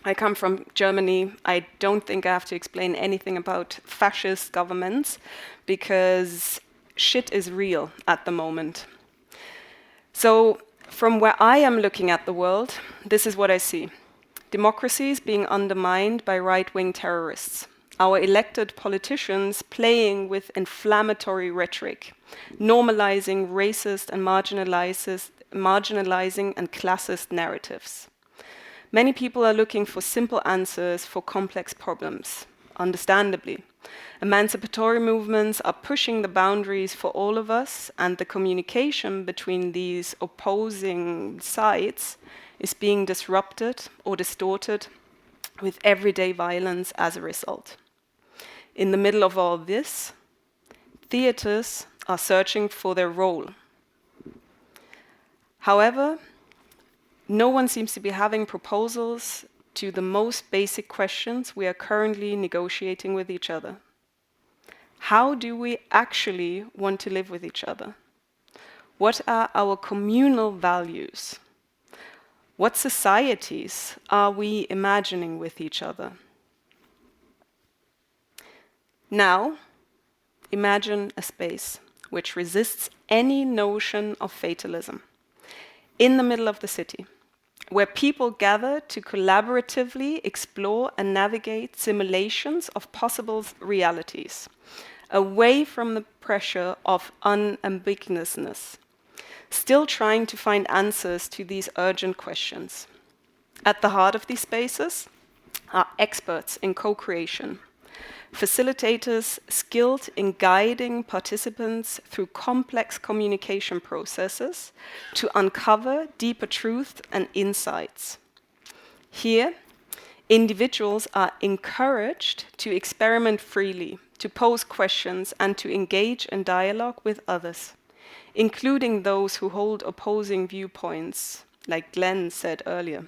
I come from Germany. I don't think I have to explain anything about fascist governments because shit is real at the moment. So from where I am looking at the world, this is what I see. Democracies being undermined by right-wing terrorists. Our elected politicians playing with inflammatory rhetoric, normalizing racist and marginalizing and classist narratives. Many people are looking for simple answers for complex problems, understandably. Emancipatory movements are pushing the boundaries for all of us, and the communication between these opposing sides is being disrupted or distorted with everyday violence as a result. In the middle of all this, theaters are searching for their role. However, no one seems to be having proposals to the most basic questions we are currently negotiating with each other. How do we actually want to live with each other? What are our communal values? What societies are we imagining with each other? Now, imagine a space which resists any notion of fatalism, in the middle of the city, where people gather to collaboratively explore and navigate simulations of possible realities, away from the pressure of unambiguousness, still trying to find answers to these urgent questions. At the heart of these spaces are experts in co-creation, facilitators skilled in guiding participants through complex communication processes to uncover deeper truth and insights. Here, individuals are encouraged to experiment freely, to pose questions, and to engage in dialogue with others, including those who hold opposing viewpoints, like Glenn said earlier.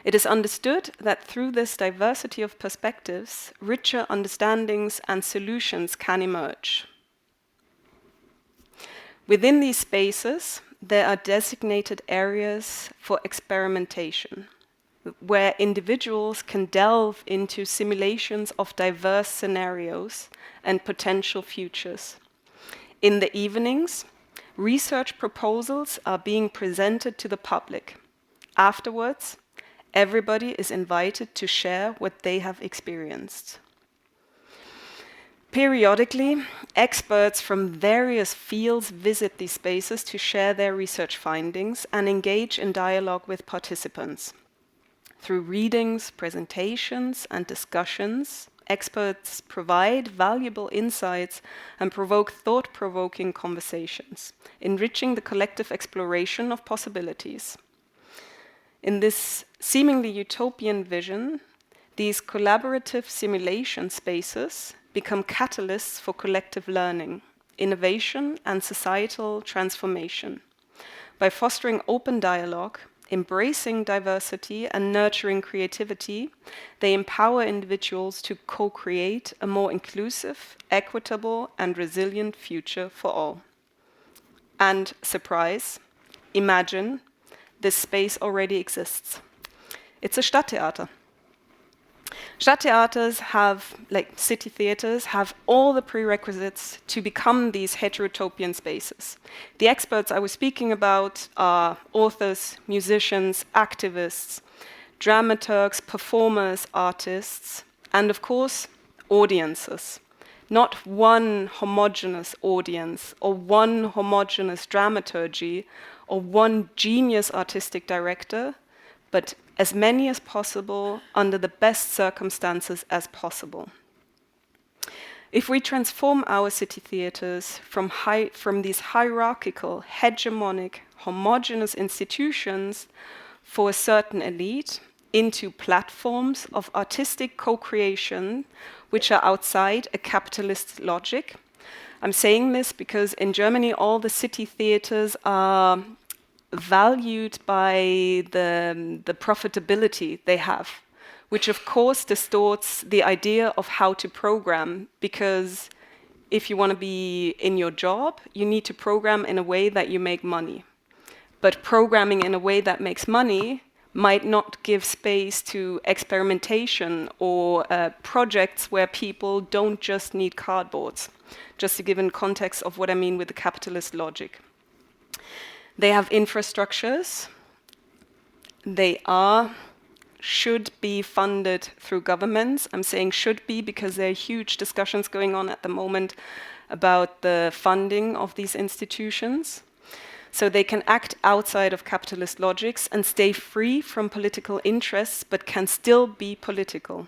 It is understood that through this diversity of perspectives, richer understandings and solutions can emerge. Within these spaces, there are designated areas for experimentation, where individuals can delve into simulations of diverse scenarios and potential futures. In the evenings, research proposals are being presented to the public. Afterwards, everybody is invited to share what they have experienced. Periodically, experts from various fields visit these spaces to share their research findings and engage in dialogue with participants. Through readings, presentations, and discussions, experts provide valuable insights and provoke thought-provoking conversations, enriching the collective exploration of possibilities. In this seemingly utopian vision, these collaborative simulation spaces become catalysts for collective learning, innovation, and societal transformation. By fostering open dialogue, embracing diversity, and nurturing creativity, they empower individuals to co-create a more inclusive, equitable, and resilient future for all. And surprise, imagine, this space already exists. It's a Stadttheater. Stadttheaters have, like city theaters, have all the prerequisites to become these heterotopian spaces. The experts I was speaking about are authors, musicians, activists, dramaturgs, performers, artists, and of course, audiences. Not one homogeneous audience or one homogeneous dramaturgy or one genius artistic director, but as many as possible under the best circumstances as possible. If we transform our city theaters from these hierarchical, hegemonic, homogeneous institutions for a certain elite into platforms of artistic co-creation which are outside a capitalist logic. I'm saying this because in Germany all the city theaters are valued by the profitability they have, which of course distorts the idea of how to program, because if you want to be in your job, you need to program in a way that you make money. But programming in a way that makes money might not give space to experimentation or projects where people don't just need cardboards, just to give in context of what I mean with the capitalist logic. They have infrastructures. They should be funded through governments. I'm saying should be because there are huge discussions going on at the moment about the funding of these institutions. So they can act outside of capitalist logics and stay free from political interests, but can still be political.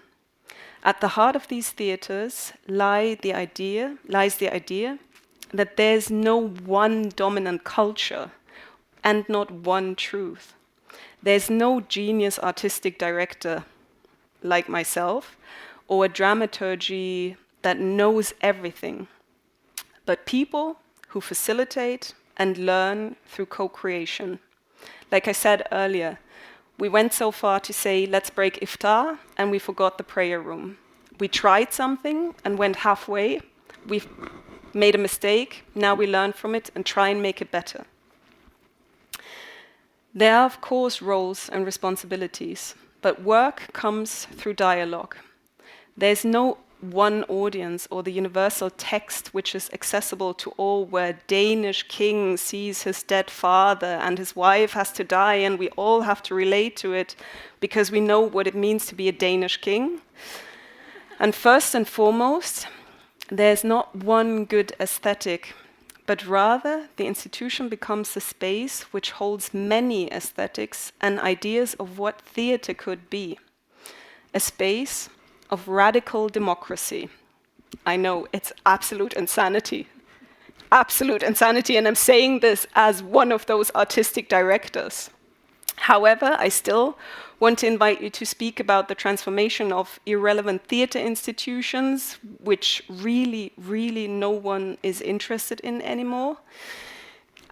At the heart of these theaters lies the idea that there's no one dominant culture and not one truth. There's no genius artistic director like myself or a dramaturgy that knows everything, but people who facilitate and learn through co-creation. Like I said earlier, we went so far to say, let's break iftar, and we forgot the prayer room. We tried something and went halfway. We've made a mistake, now we learn from it and try and make it better. There are, of course, roles and responsibilities, but work comes through dialogue. There's no one audience or the universal text which is accessible to all, where a Danish king sees his dead father and his wife has to die and we all have to relate to it because we know what it means to be a Danish king. And first and foremost, there's not one good aesthetic, but rather the institution becomes a space which holds many aesthetics and ideas of what theatre could be. A space of radical democracy. I know, it's absolute insanity. Absolute insanity, and I'm saying this as one of those artistic directors. However, I still want to invite you to speak about the transformation of irrelevant theatre institutions, which really, really no one is interested in anymore.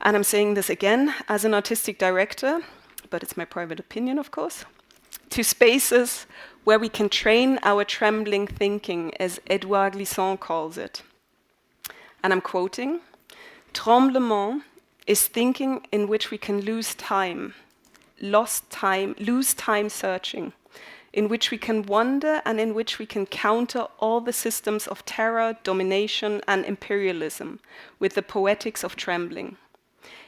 And I'm saying this again as an artistic director, but it's my private opinion, of course, to spaces where we can train our trembling thinking, as Edouard Glissant calls it. And I'm quoting, "Tremblement is thinking in which we can lose time searching, in which we can wonder and in which we can counter all the systems of terror, domination, and imperialism with the poetics of trembling.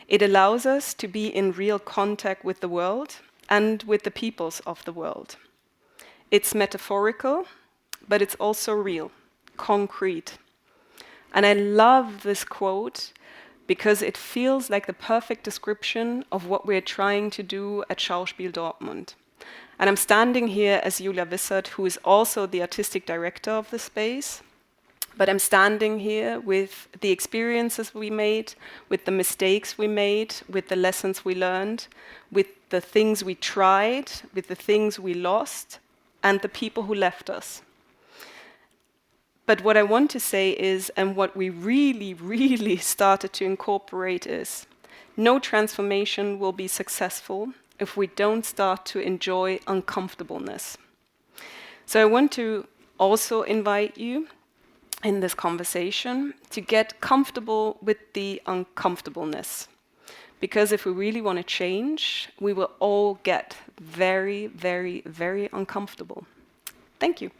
It allows us to be in real contact with the world and with the peoples of the world. It's metaphorical, but it's also real, concrete." And I love this quote because it feels like the perfect description of what we're trying to do at Schauspiel Dortmund. And I'm standing here as Julia Wissert, who is also the artistic director of the space, but I'm standing here with the experiences we made, with the mistakes we made, with the lessons we learned, with the things we tried, with the things we lost, and the people who left us. But what I want to say is, and what we really, really started to incorporate is, no transformation will be successful if we don't start to enjoy uncomfortableness. So I want to also invite you in this conversation to get comfortable with the uncomfortableness. Because if we really want to change, we will all get very, very, very uncomfortable. Thank you.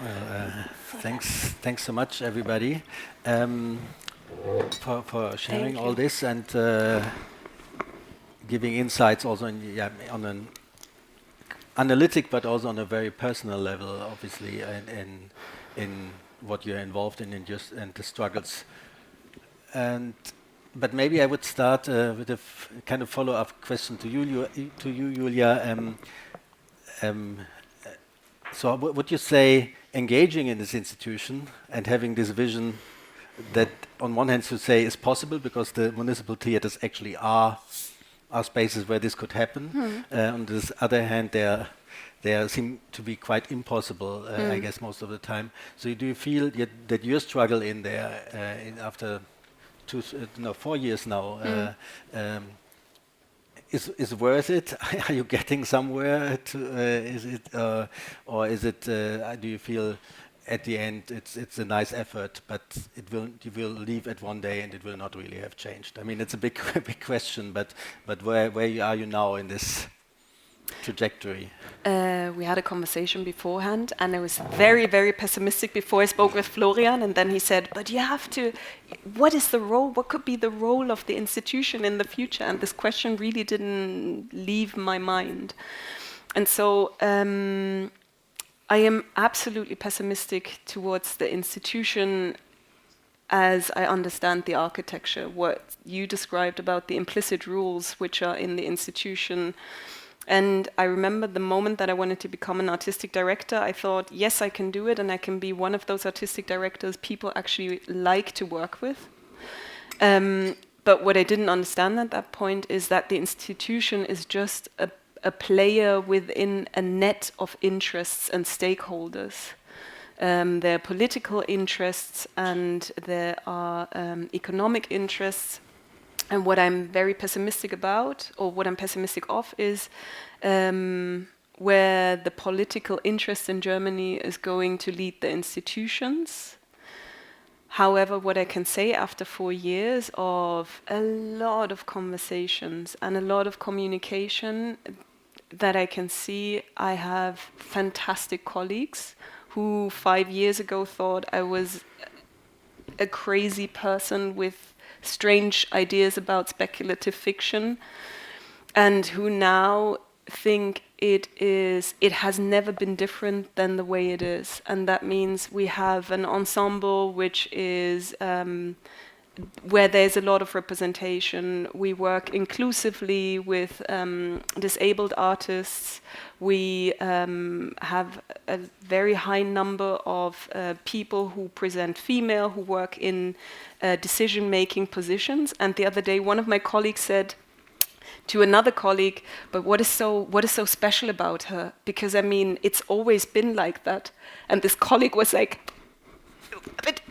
Well, thanks so much, everybody, for sharing all this and giving insights also on an analytic, but also on a very personal level, obviously, in what you're involved in and the struggles. But maybe I would start with a kind of follow-up question to you, Julia. So would you say engaging in this institution and having this vision that on one hand you say is possible because the municipal theaters actually are spaces where this could happen. On this other hand, they seem to be quite impossible, I guess, most of the time. So do you feel that your struggle in there after 4 years now is worth it? Are you getting somewhere? Or is it? Do you feel at the end it's a nice effort, but you will leave it one day and it will not really have changed? I mean, it's a big question, but where are you now in this trajectory? We had a conversation beforehand, and I was very, very pessimistic before I spoke with Florian, and then he said, but you have to, what is the role, what could be the role of the institution in the future? And this question really didn't leave my mind. And so I am absolutely pessimistic towards the institution as I understand the architecture, what you described about the implicit rules which are in the institution. And I remember the moment that I wanted to become an artistic director, I thought, yes, I can do it, and I can be one of those artistic directors people actually like to work with. But what I didn't understand at that point is that the institution is just a player within a net of interests and stakeholders. There are political interests and there are economic interests. And what I'm very pessimistic about, or what I'm pessimistic of, is where the political interest in Germany is going to lead the institutions. However, what I can say after 4 years of a lot of conversations and a lot of communication, that I can see I have fantastic colleagues who 5 years ago thought I was a crazy person with strange ideas about speculative fiction, and who now think it has never been different than the way it is. And that means we have an ensemble which is where there's a lot of representation. We work inclusively with disabled artists. We have a very high number of people who present female, who work in decision-making positions. And the other day, one of my colleagues said to another colleague, but what is so special about her? Because, I mean, it's always been like that. And this colleague was like, but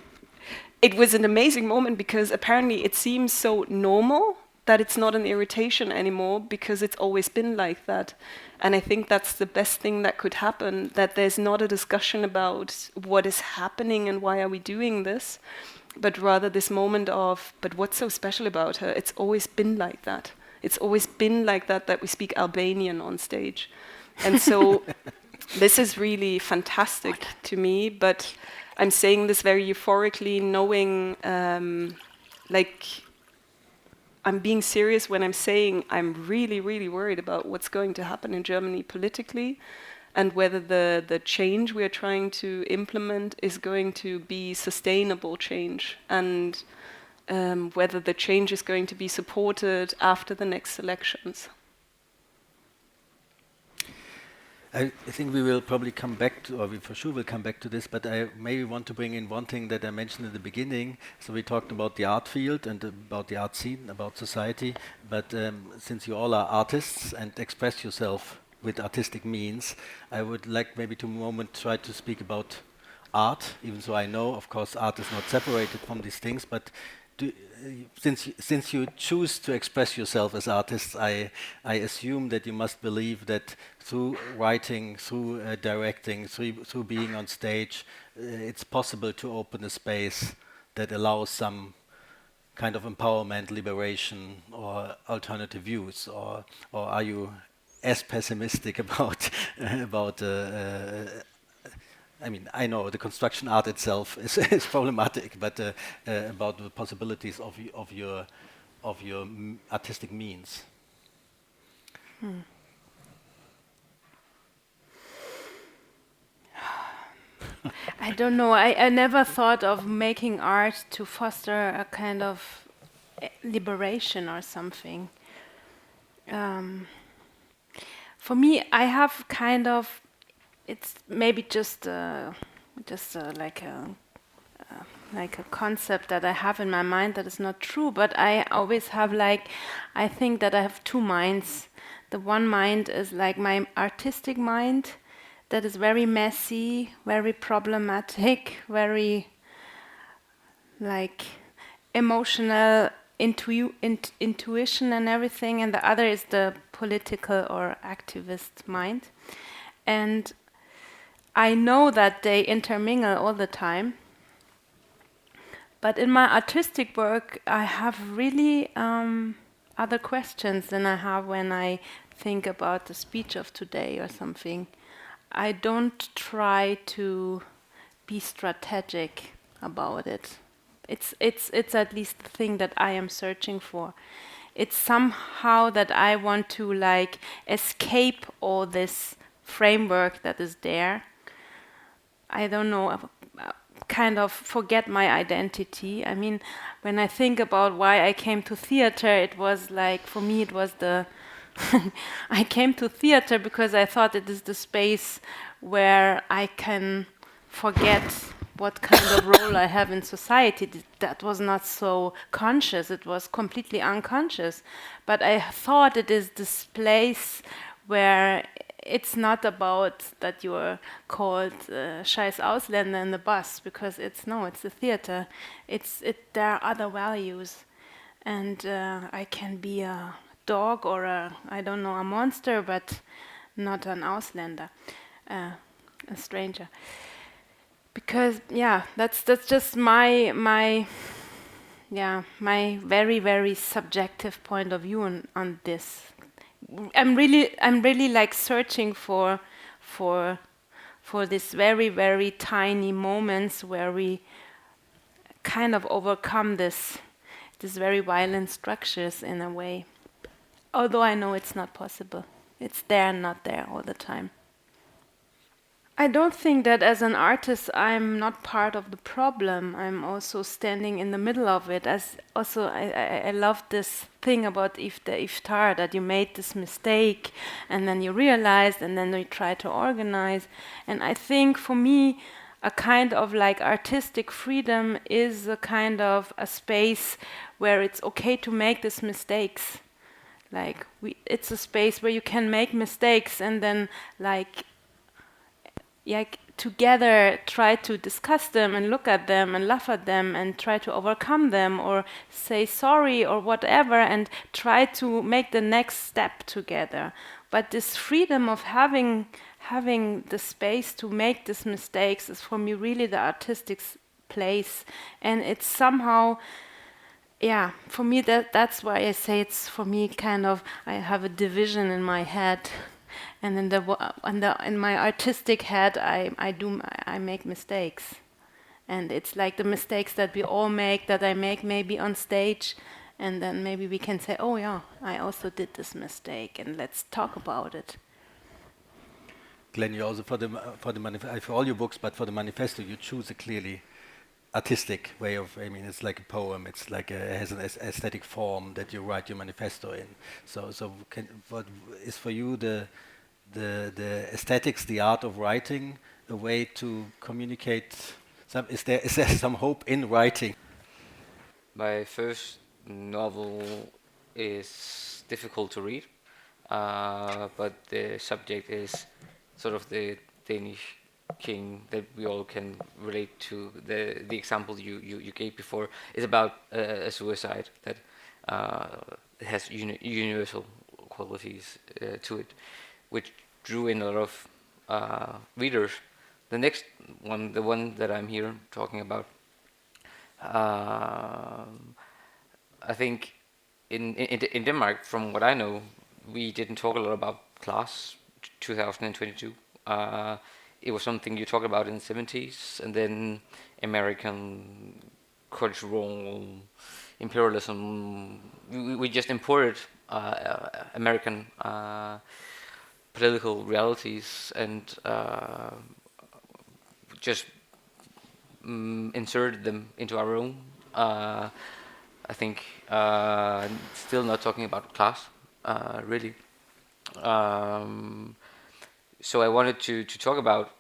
it was an amazing moment, because apparently it seems so normal that it's not an irritation anymore, because it's always been like that. And I think that's the best thing that could happen, that there's not a discussion about what is happening and why are we doing this, but rather this moment of, but what's so special about her? It's always been like that. It's always been like that we speak Albanian on stage. And so this is really fantastic to me, but I'm saying this very euphorically, knowing, I'm being serious when I'm saying I'm really, really worried about what's going to happen in Germany politically, and whether the change we are trying to implement is going to be sustainable change, and whether the change is going to be supported after the next elections. I think we will probably come back to, or we for sure will come back to this, but I maybe want to bring in one thing that I mentioned in the beginning. So we talked about the art field and about the art scene, about society, but since you all are artists and express yourself with artistic means, I would like maybe to a moment try to speak about art, even though I know, of course, art is not separated from these things, but since you choose to express yourself as artists, I assume that you must believe that through writing, through directing, through being on stage, it's possible to open a space that allows some kind of empowerment, liberation, or alternative views, or are you as pessimistic about about? I mean, I know the construction art itself is problematic, but about the possibilities of your artistic means. I don't know. I never thought of making art to foster a kind of liberation or something. For me, I have kind of, it's maybe just like a concept that I have in my mind that is not true, but I always have like, I think that I have two minds. The one mind is like my artistic mind that is very messy, very problematic, very like emotional intuition and everything, and the other is the political or activist mind. And I know that they intermingle all the time. But in my artistic work, I have really other questions than I have when I think about the speech of today or something. I don't try to be strategic about it. It's at least the thing that I am searching for. It's somehow that I want to like escape all this framework that is there. I don't know, kind of forget my identity. I mean, when I think about why I came to theater, it was like, for me, it was the I came to theater because I thought it is the space where I can forget what kind of role I have in society. That was not so conscious, it was completely unconscious. But I thought it is this place where it's not about that you are called scheiß Ausländer in the bus, because it's the theater. There are other values, and I can be a dog or a monster, but not an Ausländer, a stranger. Because that's just my very, very subjective point of view on this. I'm really like searching for this very, very tiny moments where we kind of overcome this very violent structures in a way. Although I know it's not possible. It's there and not there all the time. I don't think that as an artist I'm not part of the problem. I'm also standing in the middle of it. As also I love this thing about the iftar, that you made this mistake and then you realized and then you try to organize. And I think for me a kind of like artistic freedom is a kind of a space where it's okay to make these mistakes. Like it's a space where you can make mistakes and then like together try to discuss them and look at them and laugh at them and try to overcome them or say sorry or whatever and try to make the next step together. But this freedom of having the space to make these mistakes is for me really the artistic place. And it's somehow, for me that's why I say it's for me kind of, I have a division in my head. And in my artistic head, I make mistakes, and it's like the mistakes that we all make, that I make maybe on stage, and then maybe we can say, oh yeah, I also did this mistake, and let's talk about it. Glenn, you also for all your books, but for the manifesto, you choose a clearly artistic way of. I mean, it's like a poem. It's like it has an aesthetic form that you write your manifesto in. So what is for you the aesthetics, the art of writing, a way to communicate? Is there some hope in writing? My first novel is difficult to read, but the subject is sort of the Danish king that we all can relate to. The example you gave before is about a suicide that has universal qualities to it, which drew in a lot of readers. The next one, the one that I'm here talking about, I think in Denmark, from what I know, we didn't talk a lot about class 2022. It was something you talked about in the 70s, and then American cultural imperialism. We just imported American political realities and just inserted them into our own. I think still not talking about class, really. So I wanted to talk about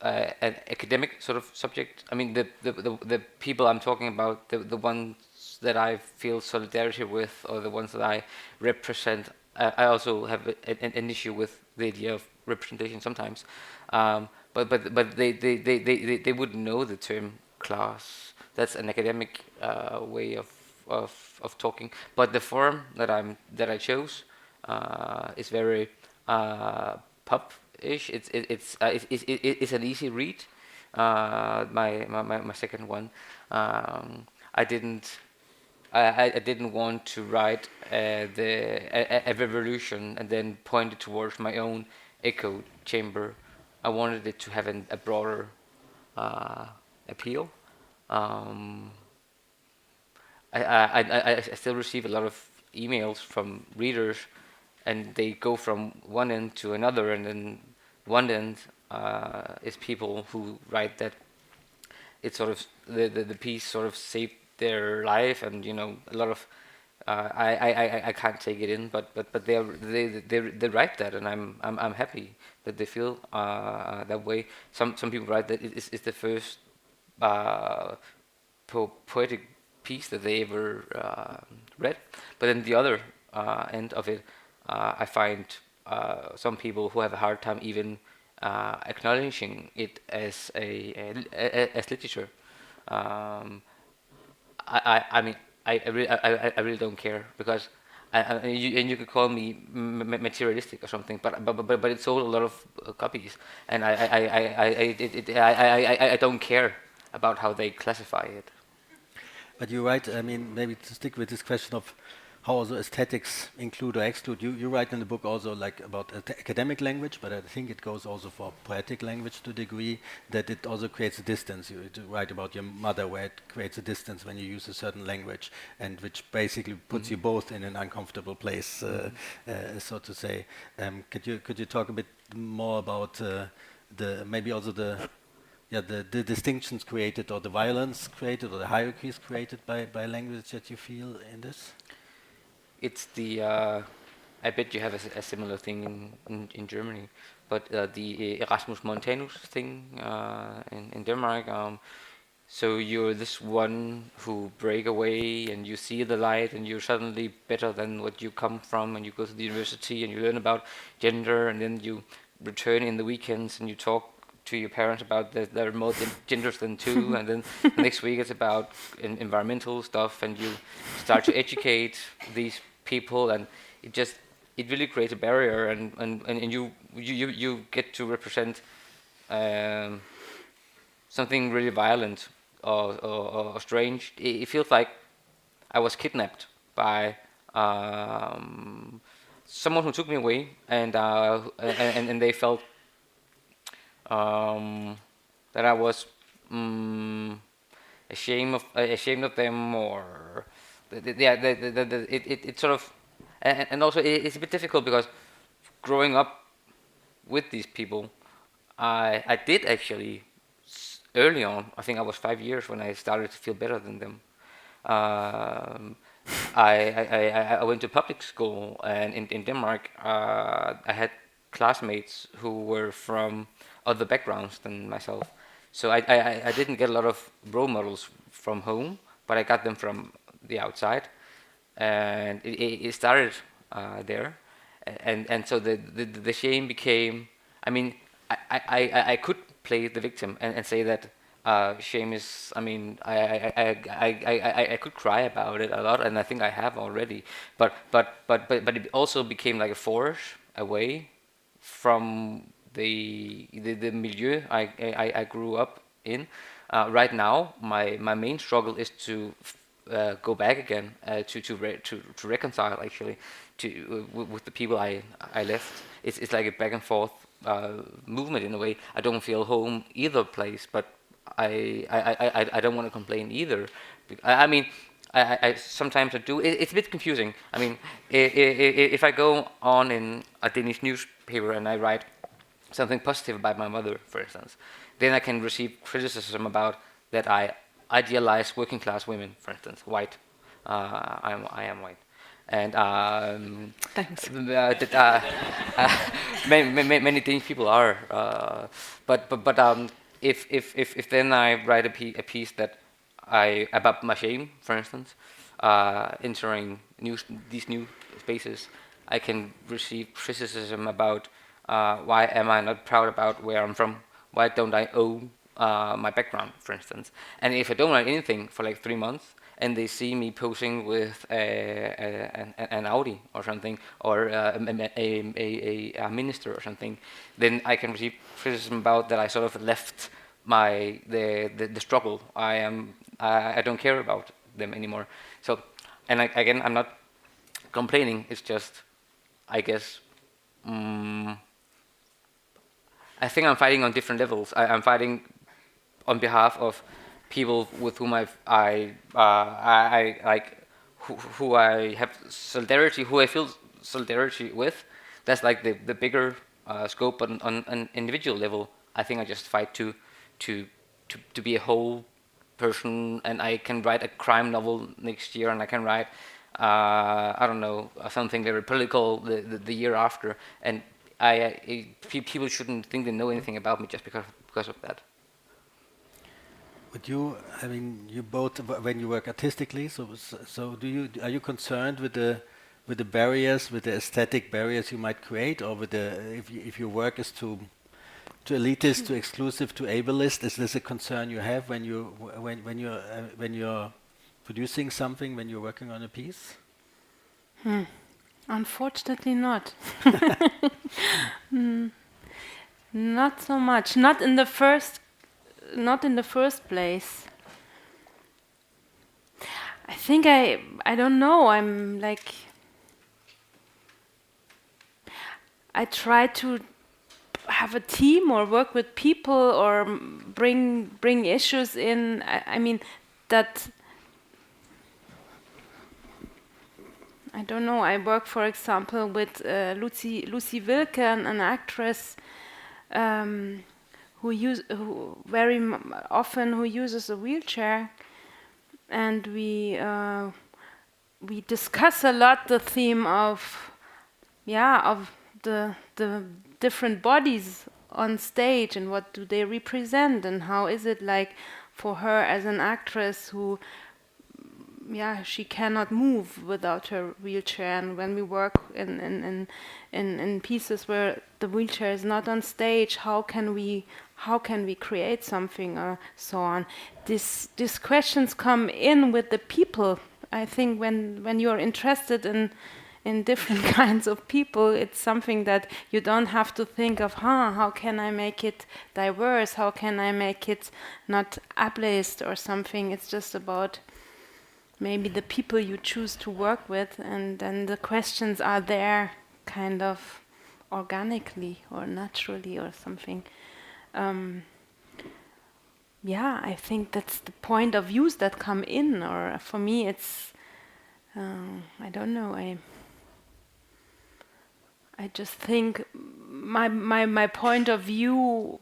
an academic sort of subject. I mean, the people I'm talking about, the ones that I feel solidarity with, or the ones that I represent. I also have an issue with the idea of representation sometimes, but they wouldn't know the term class. That's an academic way of talking. But the form that I chose is very pop-ish. It's an easy read. My second one. I didn't. I didn't want to write a revolution and then point it towards my own echo chamber. I wanted it to have a broader appeal. Um, I still receive a lot of emails from readers, and they go from one end to another, and then one end is people who write that it sort of the piece sort of saved their life, and a lot of I can't take it in, but they write that, and I'm happy that they feel that way. Some people write that it's the first poetic piece that they ever read. But then the other end of it, I find some people who have a hard time even acknowledging it as as literature. Um, I mean, I really don't care, because you could call me materialistic or something, but it sold a lot of copies, and I don't care about how they classify it. But you're right. I mean, maybe to stick with this question of how also aesthetics include or exclude. You write in the book also like about academic language, but I think it goes also for poetic language to a degree, that it also creates a distance. You write about your mother, where it creates a distance when you use a certain language, and which basically puts you both in an uncomfortable place, so to say. Could you talk a bit more about the maybe also the distinctions created, or the violence created, or the hierarchies created by language that you feel in this? It's the I bet you have a similar thing in Germany, but the Erasmus Montanus thing in Denmark. So you're this one who break away, and you see the light, and you're suddenly better than what you come from, and you go to the university and you learn about gender, and then you return in the weekends and you talk to your parents about that there are more genders than two, and then next week it's about environmental stuff, and you start to educate these people, and it really creates a barrier, and you get to represent um, something really violent or strange. It feels like I was kidnapped by someone who took me away, and they felt that I was ashamed of them, or it sort of, and also it's a bit difficult, because growing up with these people, I did actually early on. I think I was 5 years when I started to feel better than them. Um, I went to public school, and in Denmark I had classmates who were from other backgrounds than myself. So I didn't get a lot of role models from home, but I got them from the outside, and it started there, and so the shame became. I mean, I could play the victim and say that shame is. I mean, I could cry about it a lot, and I think I have already. But it also became like a force away from the milieu I grew up in. Right now, my main struggle is to go back again to reconcile actually with the people I left. It's like a back and forth movement in a way. I don't feel home either place, but I don't want to complain either. I mean, I sometimes I do. It's a bit confusing. I mean, if I go on in a Danish newspaper and I write something positive about my mother, for instance, then I can receive criticism about that I idealize working class women, for instance, white. I am white, and Thanks. many Danish people are. But if then I write a piece that about my shame, for instance, entering these new spaces, I can receive criticism about why am I not proud about where I'm from? Why don't I own my background, for instance? And if I don't write anything for like 3 months, and they see me posing with an Audi or something, or a minister or something, then I can receive criticism about that I sort of left the struggle. I don't care about them anymore. So, and again, I'm not complaining. It's just, I guess, I think I'm fighting on different levels. I'm fighting on behalf of people with whom I like, who I have solidarity, who I feel solidarity with. That's like the bigger scope. But on an individual level, I think I just fight to be a whole person, and I can write a crime novel next year, and I can write I don't know, something very political the year after, and people shouldn't think they know anything about me just because of that. Would you? I mean, you both when you work artistically. So are you concerned with the barriers, with the aesthetic barriers you might create, or with if your work is too elitist, too exclusive, too ableist? Is this a concern you have when you're producing something, when you're working on a piece? Unfortunately not. Not so much. Not in the first place. I think I don't know. I'm like, I try to have a team or work with people or bring issues in. I mean that. I don't know. I work, for example, with Lucy Wilke, an actress who uses a wheelchair, and we discuss a lot the theme of the different bodies on stage and what do they represent, and how is it like for her as an actress who she cannot move without her wheelchair. And when we work in pieces where the wheelchair is not on stage, how can we create something or so on? These questions come in with the people. I think when you're interested in different kinds of people, it's something that you don't have to think of, how can I make it diverse? How can I make it not ableist or something? It's just about maybe the people you choose to work with, and then the questions are there kind of organically or naturally or something. I think that's the point of views that come in, or for me it's, I don't know, I just think my point of view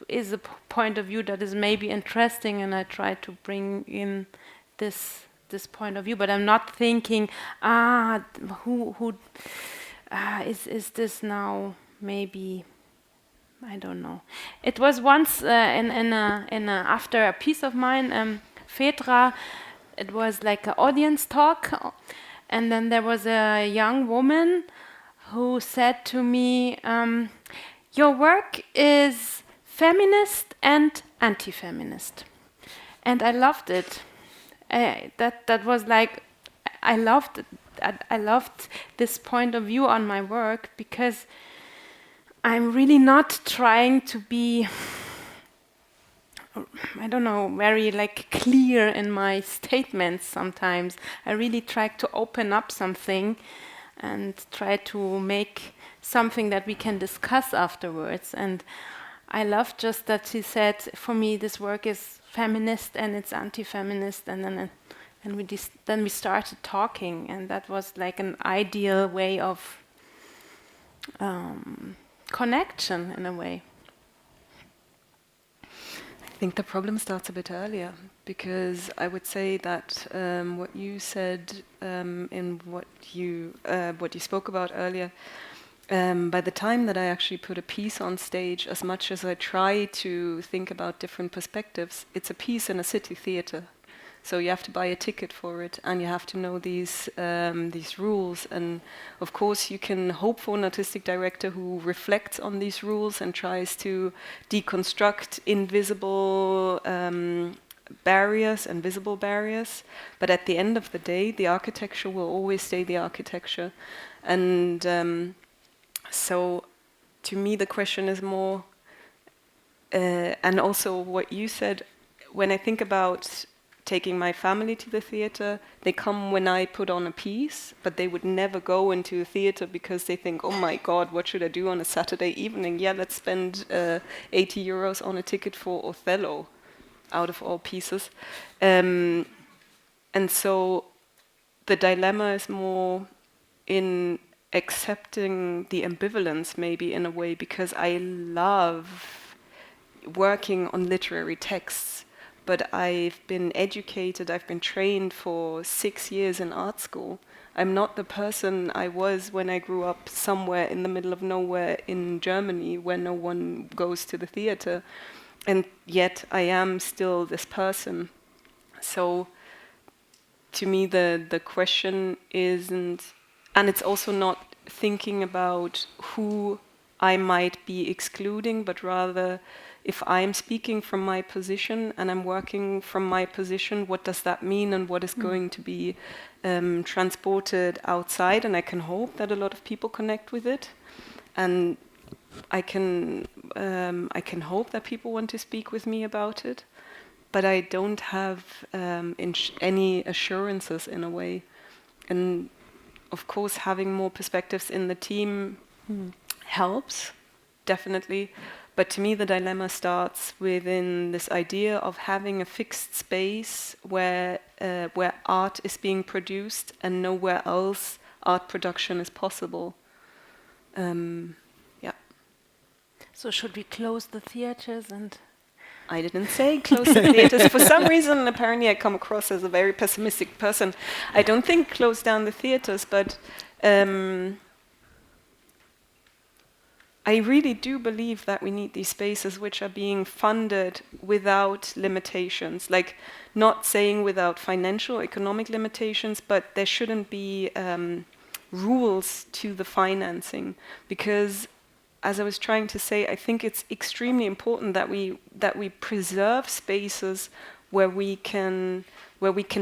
is a point of view that is maybe interesting, and I try to bring in this point of view, but I'm not thinking, who is this now? Maybe, I don't know. It was once after a piece of mine, Phaedra. It was like an audience talk, and then there was a young woman who said to me, "Your work is feminist and anti-feminist," and I loved it. That was like, I loved this point of view on my work, because I'm really not trying to be I don't know, very like clear in my statements sometimes. I really try to open up something and try to make something that we can discuss afterwards. And I love just that she said, for me, this work is feminist and it's anti-feminist, and then we started talking, and that was like an ideal way of connection in a way. I think the problem starts a bit earlier, because I would say that what you said in what you spoke about earlier, by the time that I actually put a piece on stage, as much as I try to think about different perspectives, it's a piece in a city theatre. So you have to buy a ticket for it, and you have to know these rules. And of course, you can hope for an artistic director who reflects on these rules and tries to deconstruct invisible barriers and visible barriers. But at the end of the day, the architecture will always stay the architecture. And so, to me, the question is more, and also what you said, when I think about taking my family to the theater, they come when I put on a piece, but they would never go into a theater because they think, oh my God, what should I do on a Saturday evening? Yeah, let's spend 80 euros on a ticket for Othello, out of all pieces. And so the dilemma is more in accepting the ambivalence, maybe in a way, because I love working on literary texts. But I've been educated, I've been trained for 6 years in art school. I'm not the person I was when I grew up somewhere in the middle of nowhere in Germany where no one goes to the theater. And yet I am still this person. So to me the question isn't, and it's also not thinking about who I might be excluding, but rather, if I'm speaking from my position and I'm working from my position, what does that mean, and what is going to be transported outside? And I can hope that a lot of people connect with it, and I can hope that people want to speak with me about it, but I don't have any assurances in a way. And of course, having more perspectives in the team helps, definitely. But to me, the dilemma starts within this idea of having a fixed space where art is being produced and nowhere else art production is possible. Yeah. So should we close the theaters? And I didn't say close the theaters. For some reason, apparently I come across as a very pessimistic person. I don't think close down the theaters, but I really do believe that we need these spaces which are being funded without limitations, like not saying without financial, economic limitations, but there shouldn't be rules to the financing, because as I was trying to say, I think it's extremely important that we preserve spaces where we can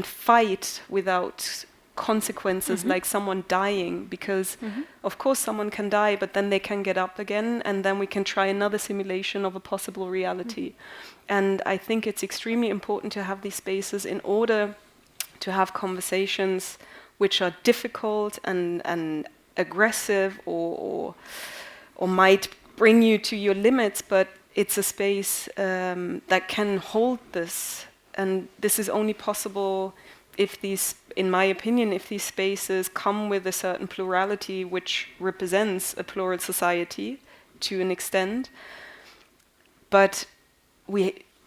fight without consequences, like someone dying, because of course someone can die, but then they can get up again, and then we can try another simulation of a possible reality. And I think it's extremely important to have these spaces in order to have conversations which are difficult and aggressive or might bring you to your limits, but it's a space that can hold this. And this is only possible if these, in my opinion, if these spaces come with a certain plurality which represents a plural society to an extent. But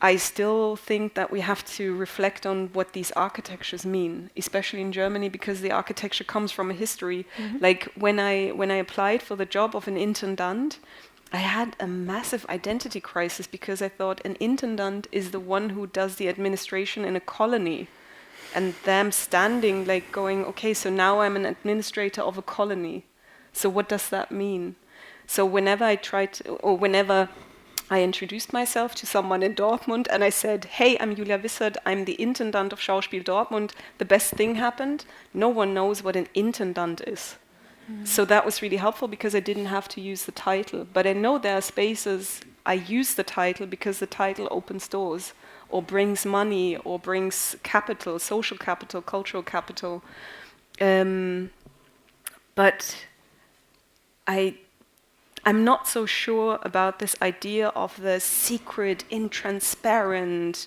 I still think that we have to reflect on what these architectures mean, especially in Germany, because the architecture comes from a history. Like when I applied for the job of an intendant, I had a massive identity crisis, because I thought an intendant is the one who does the administration in a colony. And them standing like going, okay, so now I'm an administrator of a colony. So what does that mean? So whenever I introduced myself to someone in Dortmund and I said, hey, I'm Julia Wissert, I'm the intendant of Schauspiel Dortmund, the best thing happened. No one knows what an intendant is. So that was really helpful, because I didn't have to use the title. But I know there are spaces I use the title because the title opens doors, or brings money, or brings capital, social capital, cultural capital. But I'm not so sure about this idea of the secret, intransparent,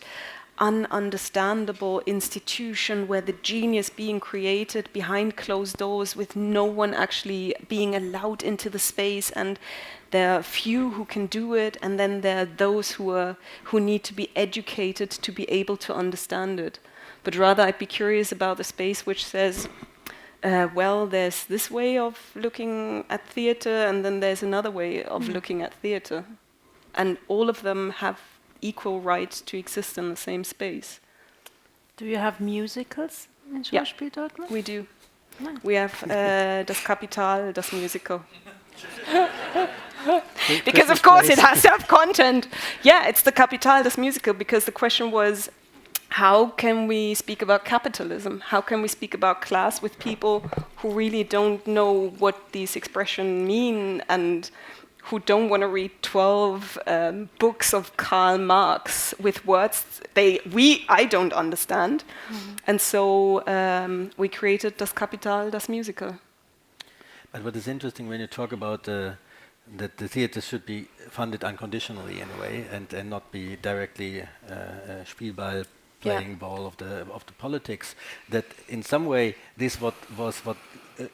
ununderstandable institution where the genius being created behind closed doors with no one actually being allowed into the space, and there are few who can do it, and then there are those who need to be educated to be able to understand it. But rather I'd be curious about the space which says, well, there's this way of looking at theatre, and then there's another way of looking at theatre. And all of them have equal right to exist in the same space. Do you have musicals in Schauspiel Dortmund? We do. Nice. We have Das Kapital, das Musical. Because of course it has to have content. Yeah, it's the Kapital, das Musical, because the question was, how can we speak about capitalism? How can we speak about class with people who really don't know what these expressions mean, and who don't want to read 12 books of Karl Marx with words I don't understand. And so we created Das Kapital, das Musical. But what is interesting when you talk about that the theatre should be funded unconditionally in a way, and not be directly Spielball, playing ball of the politics, that in some way this was what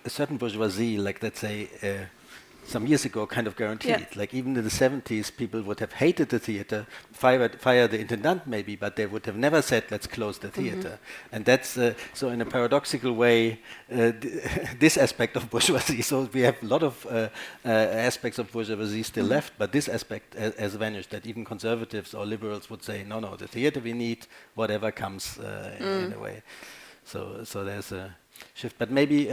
a certain bourgeoisie, like let's say some years ago, kind of guaranteed. Like even in the 70s, people would have hated the theatre, fired the intendant maybe, but they would have never said, let's close the theatre. And that's, so in a paradoxical way, this aspect of bourgeoisie, so we have a lot of aspects of bourgeoisie still left, but this aspect has vanished, that even conservatives or liberals would say, no, the theatre we need, whatever comes in a way. So there's a shift, but maybe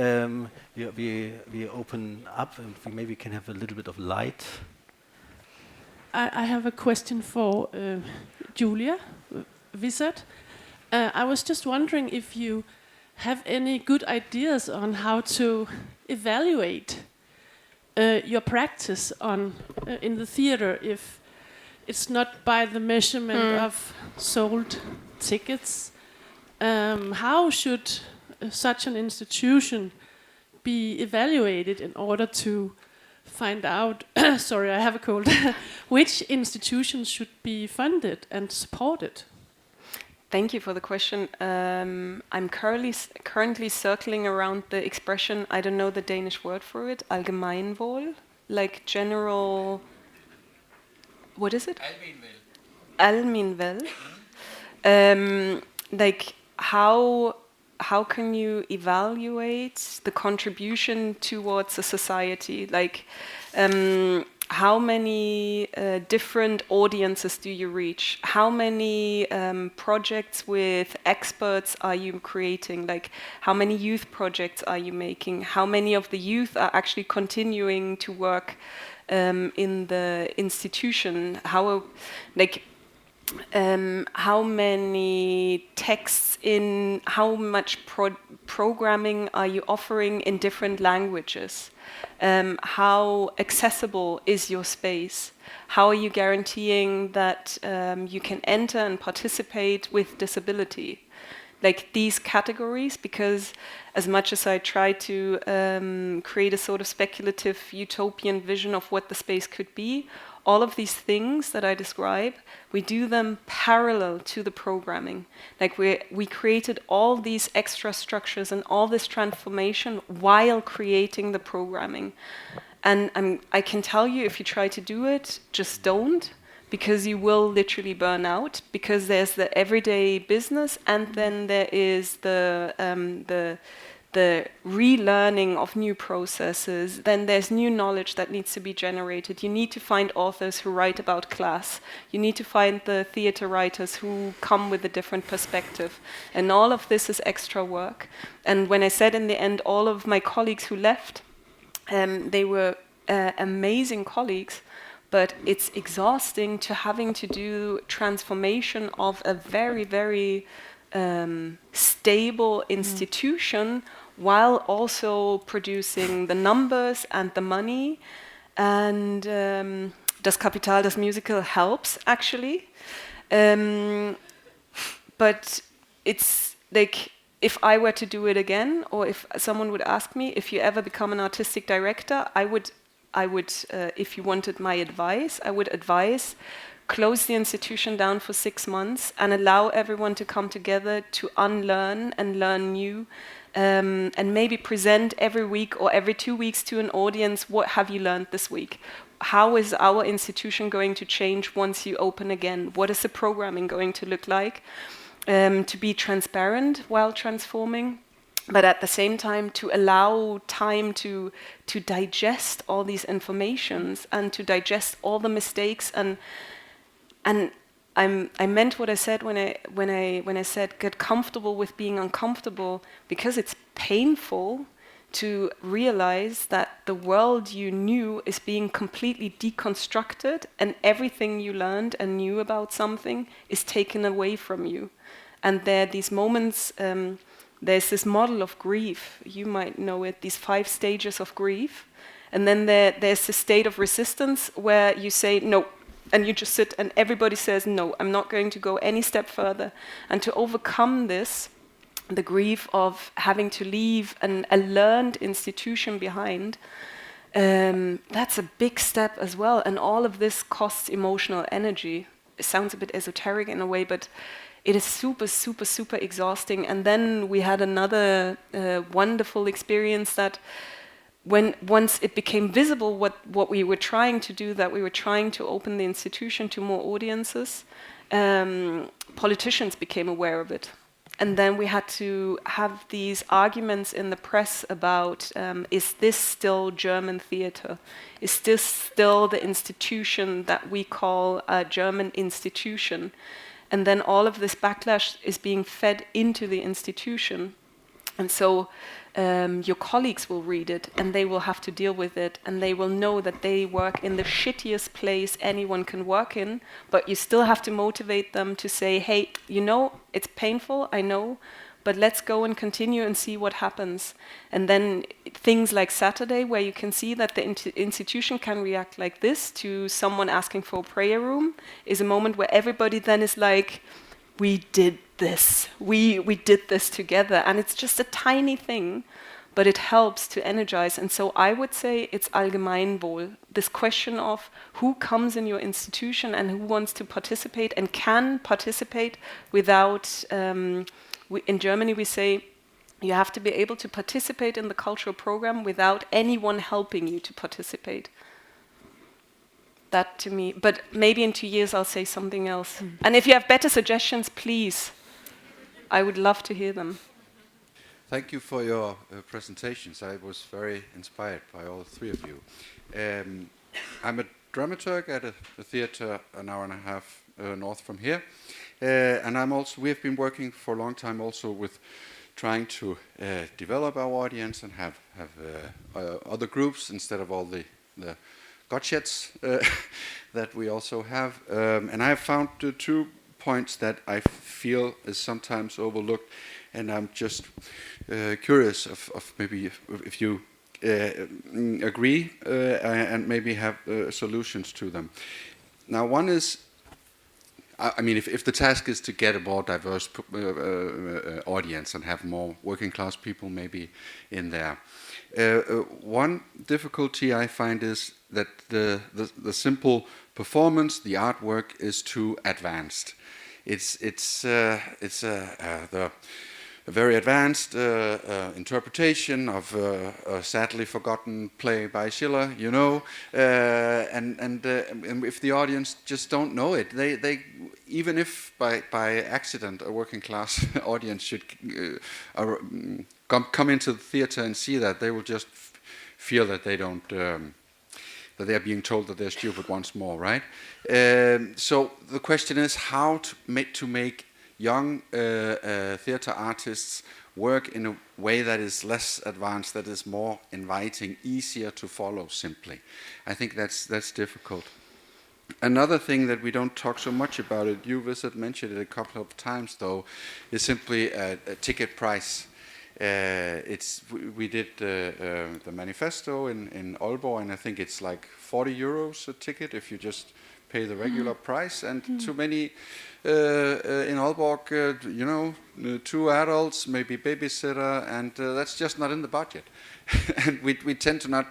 we open up, and we maybe can have a little bit of light. I have a question for Julia Wissert. I was just wondering if you have any good ideas on how to evaluate your practice in the theater, if it's not by the measurement of sold tickets. How should such an institution be evaluated in order to find out, sorry, I have a cold, which institutions should be funded and supported? Thank you for the question. I'm currently circling around the expression, I don't know the Danish word for it, allgemeinwohl, like general, what is it? Allgemeinwohl. Like how can you evaluate the contribution towards a society? Like, how many different audiences do you reach? How many projects with experts are you creating? Like, how many youth projects are you making? How many of the youth are actually continuing to work in the institution? How many texts in, how much programming are you offering in different languages? How accessible is your space? How are you guaranteeing that you can enter and participate with disability? Like these categories, because as much as I try to create a sort of speculative utopian vision of what the space could be, all of these things that I describe, we do them parallel to the programming. Like we created all these extra structures and all this transformation while creating the programming. And I can tell you, if you try to do it, just don't, because you will literally burn out, because there's the everyday business, and then there is the relearning of new processes. Then there's new knowledge that needs to be generated. You need to find authors who write about class. You need to find the theater writers who come with a different perspective. And all of this is extra work. And when I said in the end, all of my colleagues who left, they were amazing colleagues, but it's exhausting to having to do transformation of a very, very stable institution while also producing the numbers and the money. And Das Kapital, das Musical helps, actually. But it's like, if I were to do it again, or if someone would ask me, if you ever become an artistic director, I would, if you wanted my advice, I would advise close the institution down for 6 months and allow everyone to come together to unlearn and learn new, and maybe present every week or every 2 weeks to an audience, what have you learned this week? How is our institution going to change once you open again? What is the programming going to look like? To be transparent while transforming, but at the same time to allow time to digest all these informations and to digest all the mistakes. And I meant what I said when I said get comfortable with being uncomfortable, because it's painful to realize that the world you knew is being completely deconstructed, and everything you learned and knew about something is taken away from you. And there are these moments, there's this model of grief, you might know it, these 5 stages of grief. And then there's this state of resistance where you say no, and you just sit and everybody says no, I'm not going to go any step further. And to overcome this, the grief of having to leave a learned institution behind, that's a big step as well. And all of this costs emotional energy. It sounds a bit esoteric in a way, but it is super, super, super exhausting. And then we had another wonderful experience that once it became visible what we were trying to do, that we were trying to open the institution to more audiences, politicians became aware of it. And then we had to have these arguments in the press about, is this still German theater? Is this still the institution that we call a German institution? And then all of this backlash is being fed into the institution. And so your colleagues will read it and they will have to deal with it, and they will know that they work in the shittiest place anyone can work in, but you still have to motivate them to say, hey, you know, it's painful, I know, but let's go and continue and see what happens. And then things like Saturday, where you can see that the institution can react like this to someone asking for a prayer room, is a moment where everybody then is like, we did this, we did this together. And it's just a tiny thing, but it helps to energize. And so I would say it's Allgemeinwohl, this question of who comes in your institution and who wants to participate and can participate without, in Germany we say, you have to be able to participate in the cultural program without anyone helping you to participate. That to me, but maybe in 2 years I'll say something else. And if you have better suggestions, please, I would love to hear them. Thank you for your presentations. I was very inspired by all 3 of you. I'm a dramaturg at a theater an hour and a half north from here. And we have been working for a long time also with trying to develop our audience and have other groups instead of all the gotchets that we also have. And I have found 2 points that I feel is sometimes overlooked, and I'm just curious of maybe if you agree and maybe have solutions to them. Now, one is, I mean, if the task is to get a more diverse audience and have more working class people maybe in there, one difficulty I find is that the simple performance, the artwork, is too advanced. It's a very advanced interpretation of a sadly forgotten play by Schiller, you know, and if the audience just don't know it, they even if by accident a working class audience should come into the theater and see that, they will just feel that they don't. That they are being told that they're stupid once more, right? So the question is how to make young theater artists work in a way that is less advanced, that is more inviting, easier to follow simply. I think that's difficult. Another thing that we don't talk so much about, you, Wissert, mentioned it a couple of times though, is simply a ticket price. We did the manifesto in Aalborg, and I think it's like 40 euros a ticket if you just pay the regular price. And too many in Aalborg, 2 adults, maybe babysitter, and that's just not in the budget. And we tend to not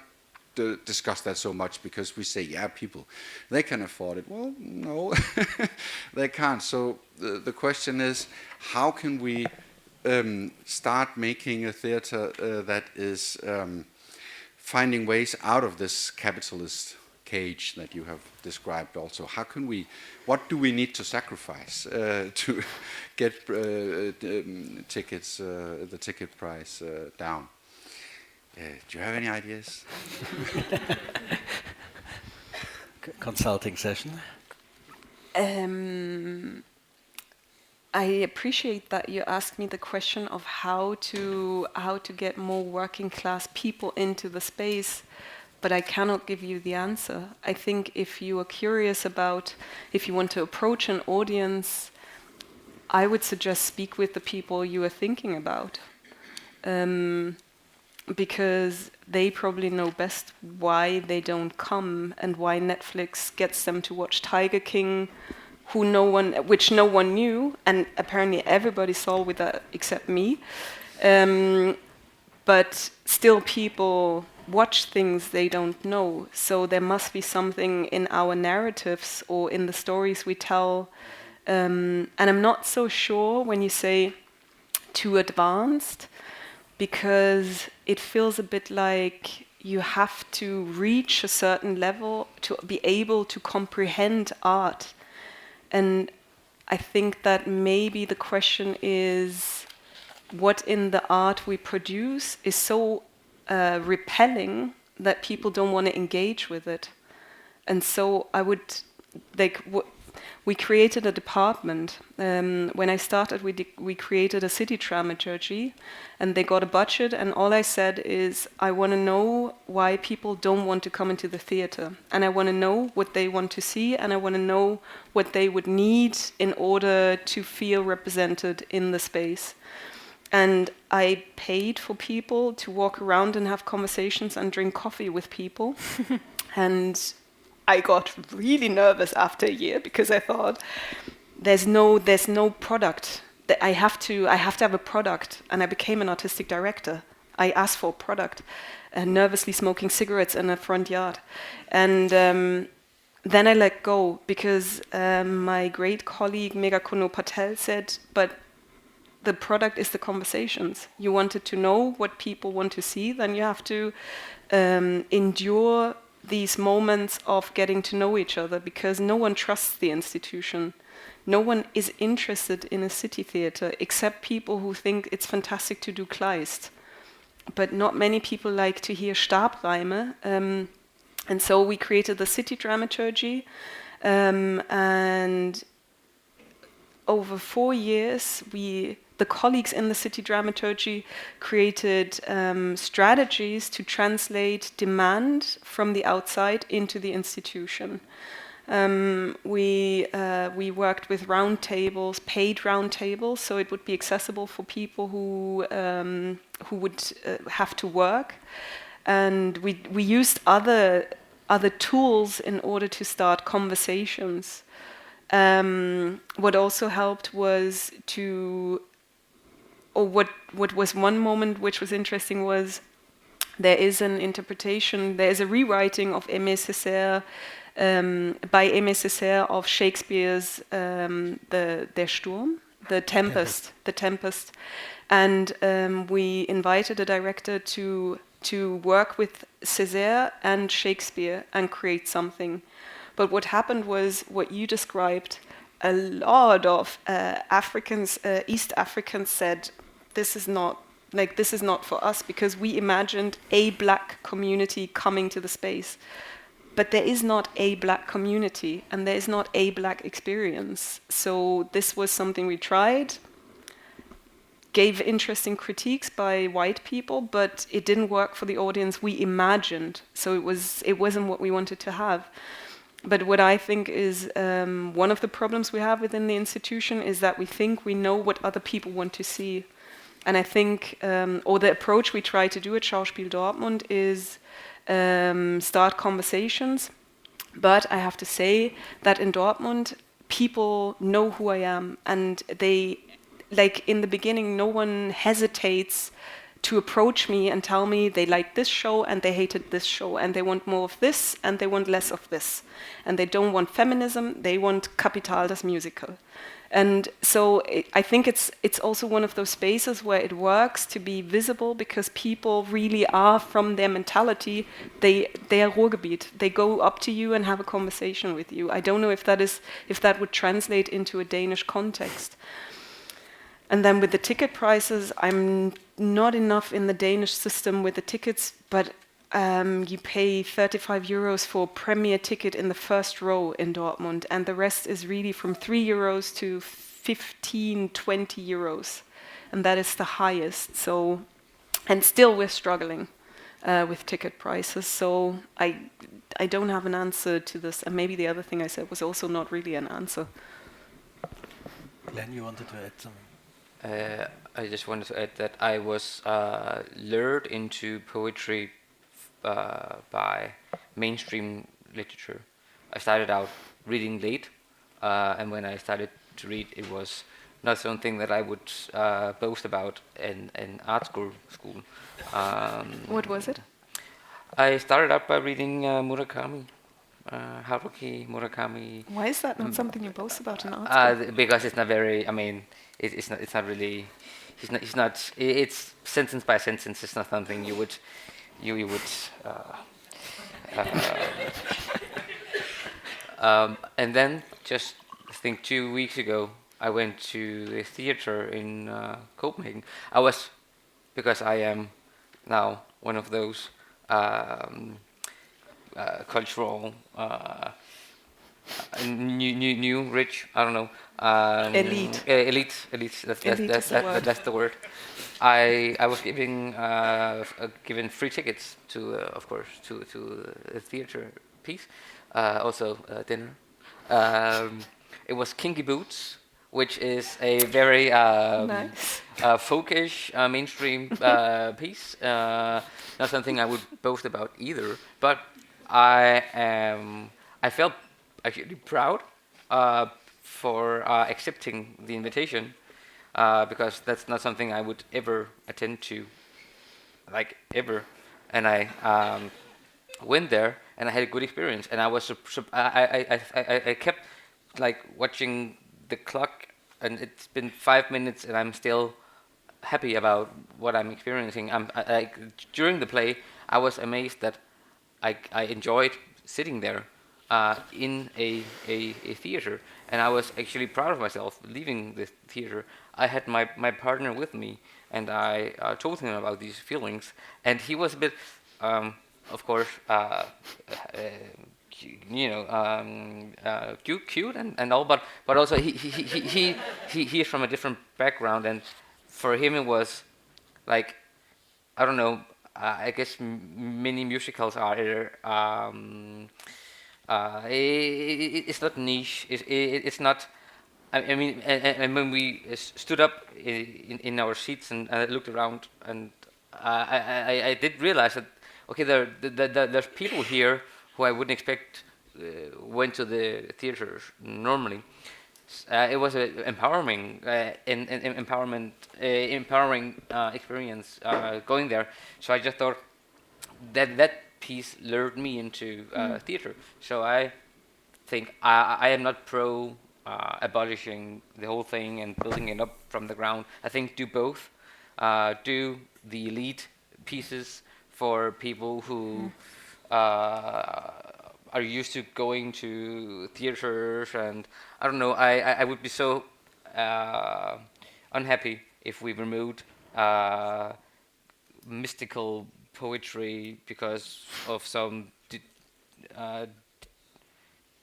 discuss that so much because we say, yeah, people, they can afford it. Well, no, they can't. So the question is, how can we start making a theater that is finding ways out of this capitalist cage that you have described also? How can we, what do we need to sacrifice to get tickets, the ticket price down? Do you have any ideas? Consulting session. I appreciate that you asked me the question of how to get more working class people into the space, but I cannot give you the answer. I think if you are curious about, if you want to approach an audience, I would suggest speak with the people you are thinking about. Because they probably know best why they don't come and why Netflix gets them to watch Tiger King, which no one knew, and apparently everybody saw with that except me. But still, people watch things they don't know. So there must be something in our narratives or in the stories we tell. And I'm not so sure when you say too advanced, because it feels a bit like you have to reach a certain level to be able to comprehend art. And I think that maybe the question is, what in the art we produce is so repelling that people don't want to engage with it. And so I would, we created a department. When I started, we created a city dramaturgy, and they got a budget, and all I said is, I want to know why people don't want to come into the theater, and I want to know what they want to see, and I want to know what they would need in order to feel represented in the space. And I paid for people to walk around and have conversations and drink coffee with people. And I got really nervous after a year because I thought, there's no product. I have to have a product. And I became an artistic director. I asked for a product, nervously smoking cigarettes in a front yard. And then I let go because my great colleague Megha Patel said, but the product is the conversations. You wanted to know what people want to see, then you have to endure these moments of getting to know each other, because no one trusts the institution. No one is interested in a city theater except people who think it's fantastic to do Kleist. But not many people like to hear Stabreime. And so we created the city dramaturgy, and over 4 years the colleagues in the city dramaturgy created strategies to translate demand from the outside into the institution. We worked with roundtables, paid roundtables, so it would be accessible for people who would have to work. And we used other tools in order to start conversations. What also helped was what was one moment which was interesting was there is an interpretation, there is a rewriting of Aimé Césaire, by Aimé Césaire of Shakespeare's Der Sturm, The Tempest. And we invited a director to work with Césaire and Shakespeare and create something. But what happened was what you described. A lot of Africans, East Africans said, this is not for us, because we imagined a black community coming to the space. But there is not a black community, and there is not a black experience. So this was something we tried, gave interesting critiques by white people, but it didn't work for the audience we imagined. So it wasn't what we wanted to have. But what I think is one of the problems we have within the institution is that we think we know what other people want to see. And I think, or the approach we try to do at Schauspiel Dortmund is start conversations. But I have to say that in Dortmund, people know who I am, and they, like in the beginning, no one hesitates to approach me and tell me they like this show and they hated this show and they want more of this and they want less of this. And they don't want feminism, they want Kapital, das Musical. And so I think it's also one of those spaces where it works to be visible because people really are, from their mentality, they are Ruhrgebiet. They go up to you and have a conversation with you. I don't know if that would translate into a Danish context. And then with the ticket prices, I'm not enough in the Danish system with the tickets, but you pay 35 euros for a premier ticket in the first row in Dortmund, and the rest is really from 3 euros to 15, 20 euros. And that is the highest. So, and still we're struggling with ticket prices. So I don't have an answer to this. And maybe the other thing I said was also not really an answer. Glenn, you wanted to add something? I just wanted to add that I was lured into poetry by mainstream literature. I started out reading late, and when I started to read, it was not something that I would boast about in art school. What was it? I started out by reading Murakami, Haruki Murakami. Why is that not something you boast about in art school? Because it's not very. I mean, it's not really. He's not. It's sentence by sentence. It's not something you would. And then just I think 2 weeks ago, I went to the theater in Copenhagen. Because I am now one of those cultural new rich. I don't know. Elite. Elite. That's the word. I was given free tickets to, of course, to a theater piece, also dinner. It was Kinky Boots, which is a very Nice. folkish mainstream piece. Not something I would boast about either, but I felt actually proud for accepting the invitation. Because that's not something I would ever attend to, like ever. And I went there, and I had a good experience. And I was I kept like watching the clock, and it's been 5 minutes, and I'm still happy about what I'm experiencing. During the play, I was amazed that I enjoyed sitting there in a theater, and I was actually proud of myself leaving the theater. I had my partner with me, and I told him about these feelings, and he was a bit, of course, cute and all, but also he is from a different background, and for him it was like, I don't know. I guess many musicals are it's not niche. It's not. I mean, and when we stood up in our seats and looked around, and I did realize that okay, there's people here who I wouldn't expect went to the theaters normally. It was an empowering empowering experience going there. So I just thought that piece lured me into theater. So I think I am not pro abolishing the whole thing and building it up from the ground. I think do both. Do the elite pieces for people who are used to going to theaters, and I don't know. I would be so unhappy if we removed mystical poetry because of some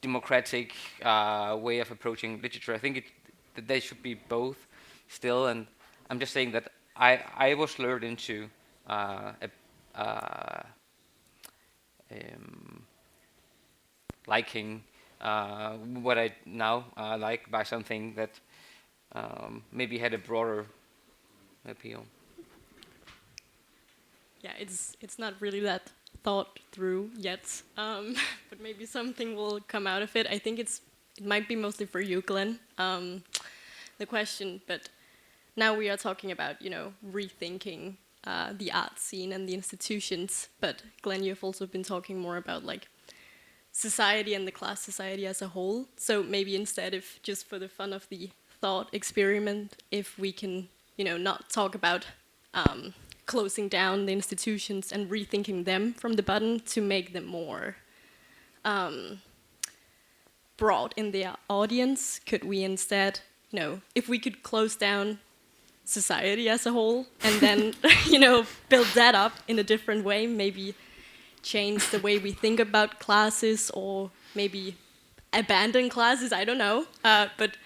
democratic way of approaching literature. I think that they should be both still, and I'm just saying that I was lured into liking what I now like by something that maybe had a broader appeal. Yeah, it's not really that thought through yet, but maybe something will come out of it. I think it might be mostly for you, Glenn, the question. But now we are talking about, rethinking the art scene and the institutions. But Glenn, you've also been talking more about like society and the class society as a whole. So maybe instead, if just for the fun of the thought experiment, if we can, not talk about closing down the institutions and rethinking them from the bottom to make them more broad in their audience, could we instead, if we could close down society as a whole and then, build that up in a different way, maybe change the way we think about classes or maybe abandon classes, I don't know, but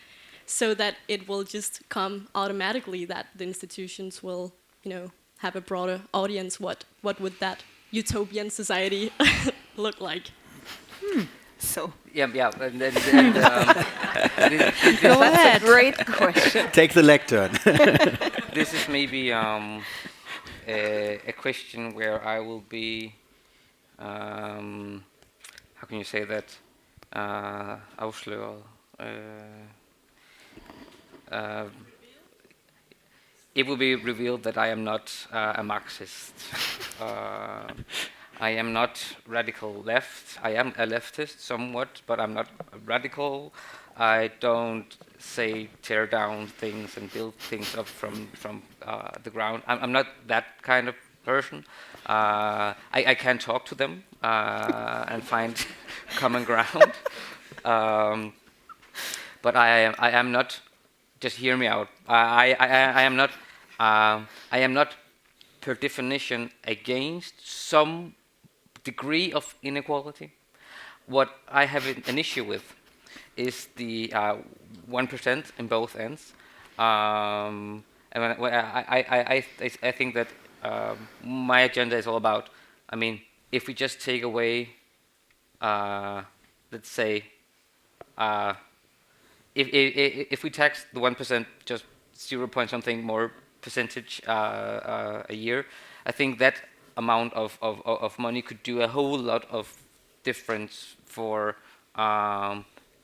so that it will just come automatically that the institutions will, have a broader audience. What would that utopian society look like? So Yeah, and Go ahead. Great question. Take the lectern. this is maybe a question where I will be, how can you say that, afsløret. It will be revealed that I am not a Marxist. I am not radical left. I am a leftist somewhat, but I'm not radical. I don't say tear down things and build things up from the ground. I'm not that kind of person. I can talk to them and find common ground. But I am not. Just hear me out. I am not per definition against some degree of inequality. What I have an issue with is the 1% in both ends. And I think that my agenda is all about, if we just take away, let's say, if we tax the 1% just 0 point something more percentage a year, I think that amount of money could do a whole lot of difference for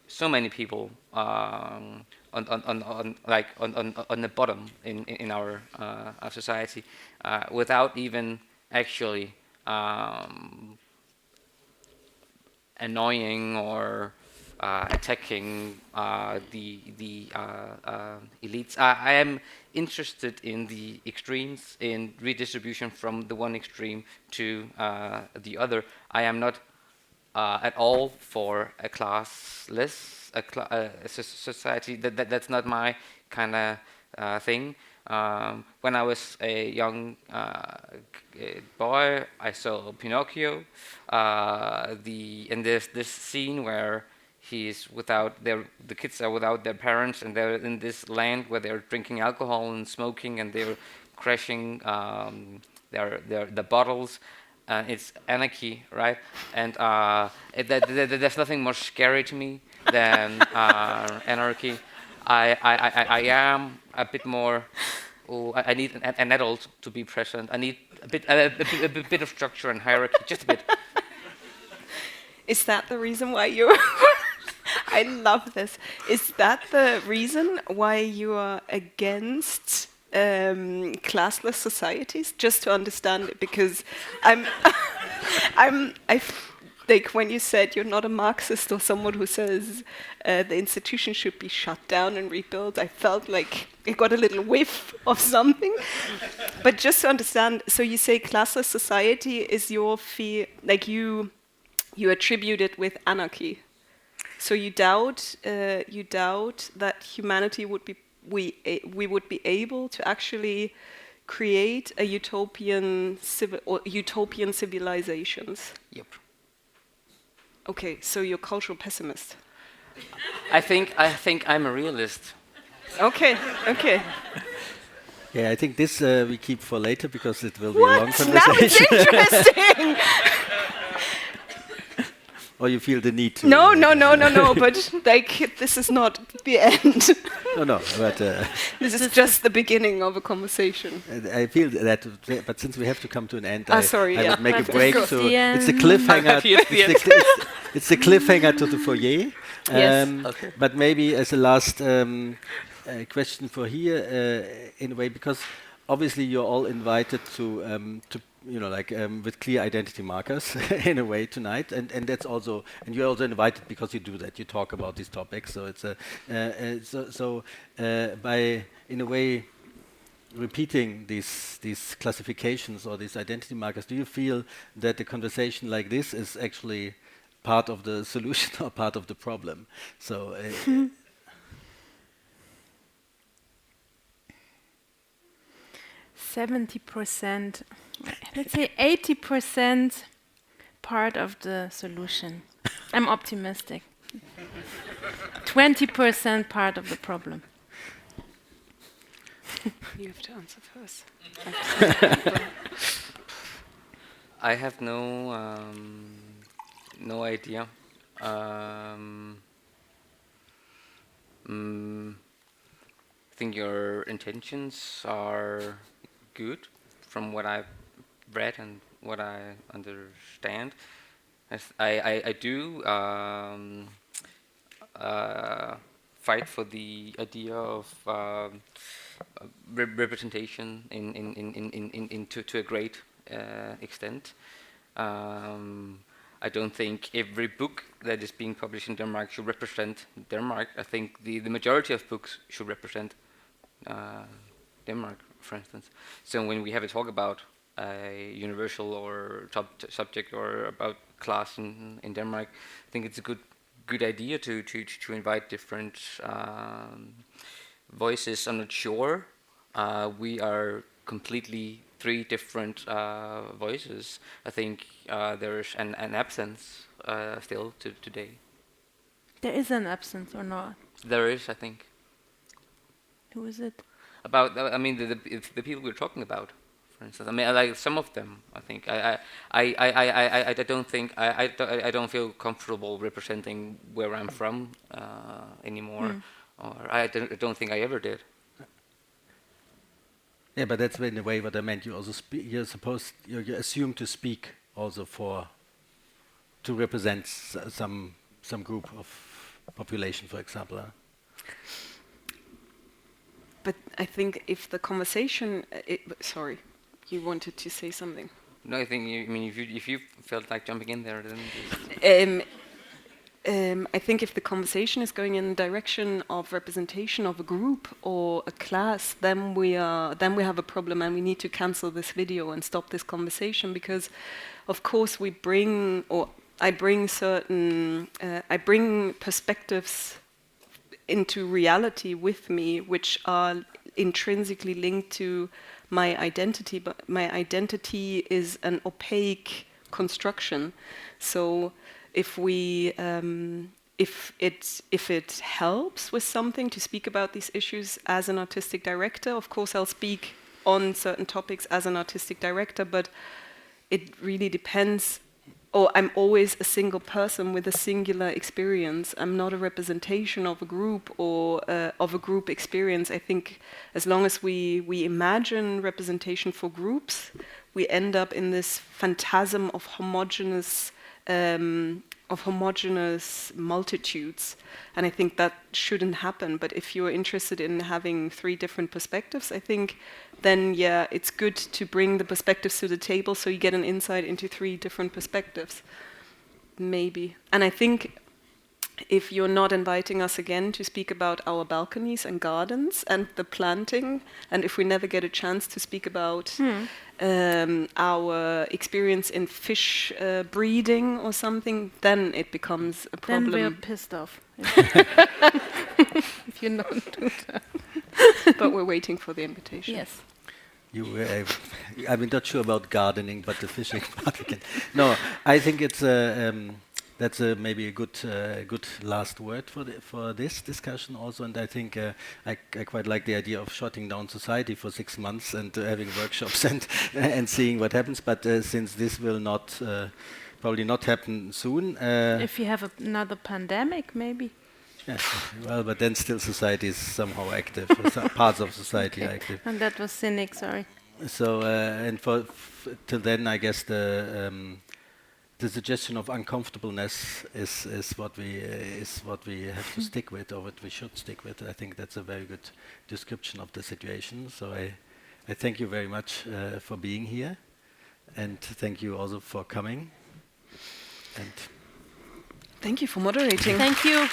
so many people on the bottom in our society, without even actually annoying or attacking the elites. I am interested in the extremes, in redistribution from the one extreme to the other. I am not at all for a classless society. That's not my kind of thing. When I was a young boy, I saw Pinocchio. And there's this scene where the kids are without their parents, and they're in this land where they're drinking alcohol and smoking, and they're crashing the bottles. It's anarchy, right? And there's nothing more scary to me than anarchy. I am a bit more. I need an adult to be present. I need a bit of structure and hierarchy, just a bit. is that the reason why you? I love this. Is that the reason why you are against classless societies? Just to understand it, because like when you said you're not a Marxist or someone who says the institution should be shut down and rebuilt, I felt like I got a little whiff of something. But just to understand, so you say classless society is your fear, like you attribute it with anarchy. So you doubt that humanity would be we would be able to actually create a utopian civilizations. Yep. Okay, so you're a cultural pessimist. I think I'm a realist. Okay. Yeah, I think this we keep for later because it will be What? a long Now conversation. it's interesting. Or you feel the need to? No. But like this is not the end. No, but This is just the beginning of a conversation. I feel that, but since we have to come to an end, Sorry, I yeah. would make a That's break. good. So The it's a end. cliffhanger. Happy at the It's the cliffhanger to the foyer. Yes. Okay. But maybe as a last question for here, in a way, because obviously you're all invited to with clear identity markers in a way tonight, and that's also, and you're also invited because you do that. You talk about these topics, so it's by in a way repeating these classifications or these identity markers. Do you feel that a conversation like this is actually part of the solution or part of the problem? So. 70%, let's say 80% part of the solution. I'm optimistic. 20% part of the problem. You have to answer first. I have no idea. I think your intentions are good from what I've read and what I understand. I do fight for the idea of representation to a great extent. I don't think every book that is being published in Denmark should represent Denmark. I think the majority of books should represent Denmark, for instance. So when we have a talk about a universal or subject or about class in Denmark, I think it's a good idea to invite different voices. I'm not sure we are completely three different voices. I think there's an absence still today. There is an absence or not? There is, I think. Who is it? About, I mean, the people we're talking about, for instance. I mean, I like some of them. I think I don't think I don't feel comfortable representing where I'm from anymore, or I don't think I ever did. Yeah, but that's in a way what I meant. You also you're assumed to speak also to represent some group of population, for example. But I think if the conversation, sorry, you wanted to say something. No, I think if you felt like jumping in there, then. I think if the conversation is going in the direction of representation of a group or a class, then we have a problem, and we need to cancel this video and stop this conversation, because, of course, I bring perspectives into reality with me, which are intrinsically linked to my identity, but my identity is an opaque construction. So if it helps with something to speak about these issues as an artistic director, of course I'll speak on certain topics as an artistic director, but it really depends. Or I'm always a single person with a singular experience. I'm not a representation of a group or of a group experience. I think as long as we imagine representation for groups, we end up in this phantasm of homogeneous multitudes, and I think that shouldn't happen. But if you're interested in having three different perspectives, I think then it's good to bring the perspectives to the table so you get an insight into three different perspectives, maybe. And I think if you're not inviting us again to speak about our balconies and gardens and the planting, and if we never get a chance to speak about our experience in fish breeding or something, then it becomes a problem. Then we're pissed off. If you don't do that. But we're waiting for the invitation. Yes. I'm not sure about gardening, but the fishing part again. No, I think it's that's maybe a good last word for this discussion also. And I think I quite like the idea of shutting down society for 6 months and having workshops and seeing what happens. But since this will probably not happen soon. If you have another pandemic, maybe. Yeah, well, but then still society is somehow active. Some parts of society are active. And that was cynic, sorry. So, and till then, I guess the suggestion of uncomfortableness is what we have to stick with, or what we should stick with. I think that's a very good description of the situation. So I thank you very much for being here, and thank you also for coming. And thank you for moderating. Thank you.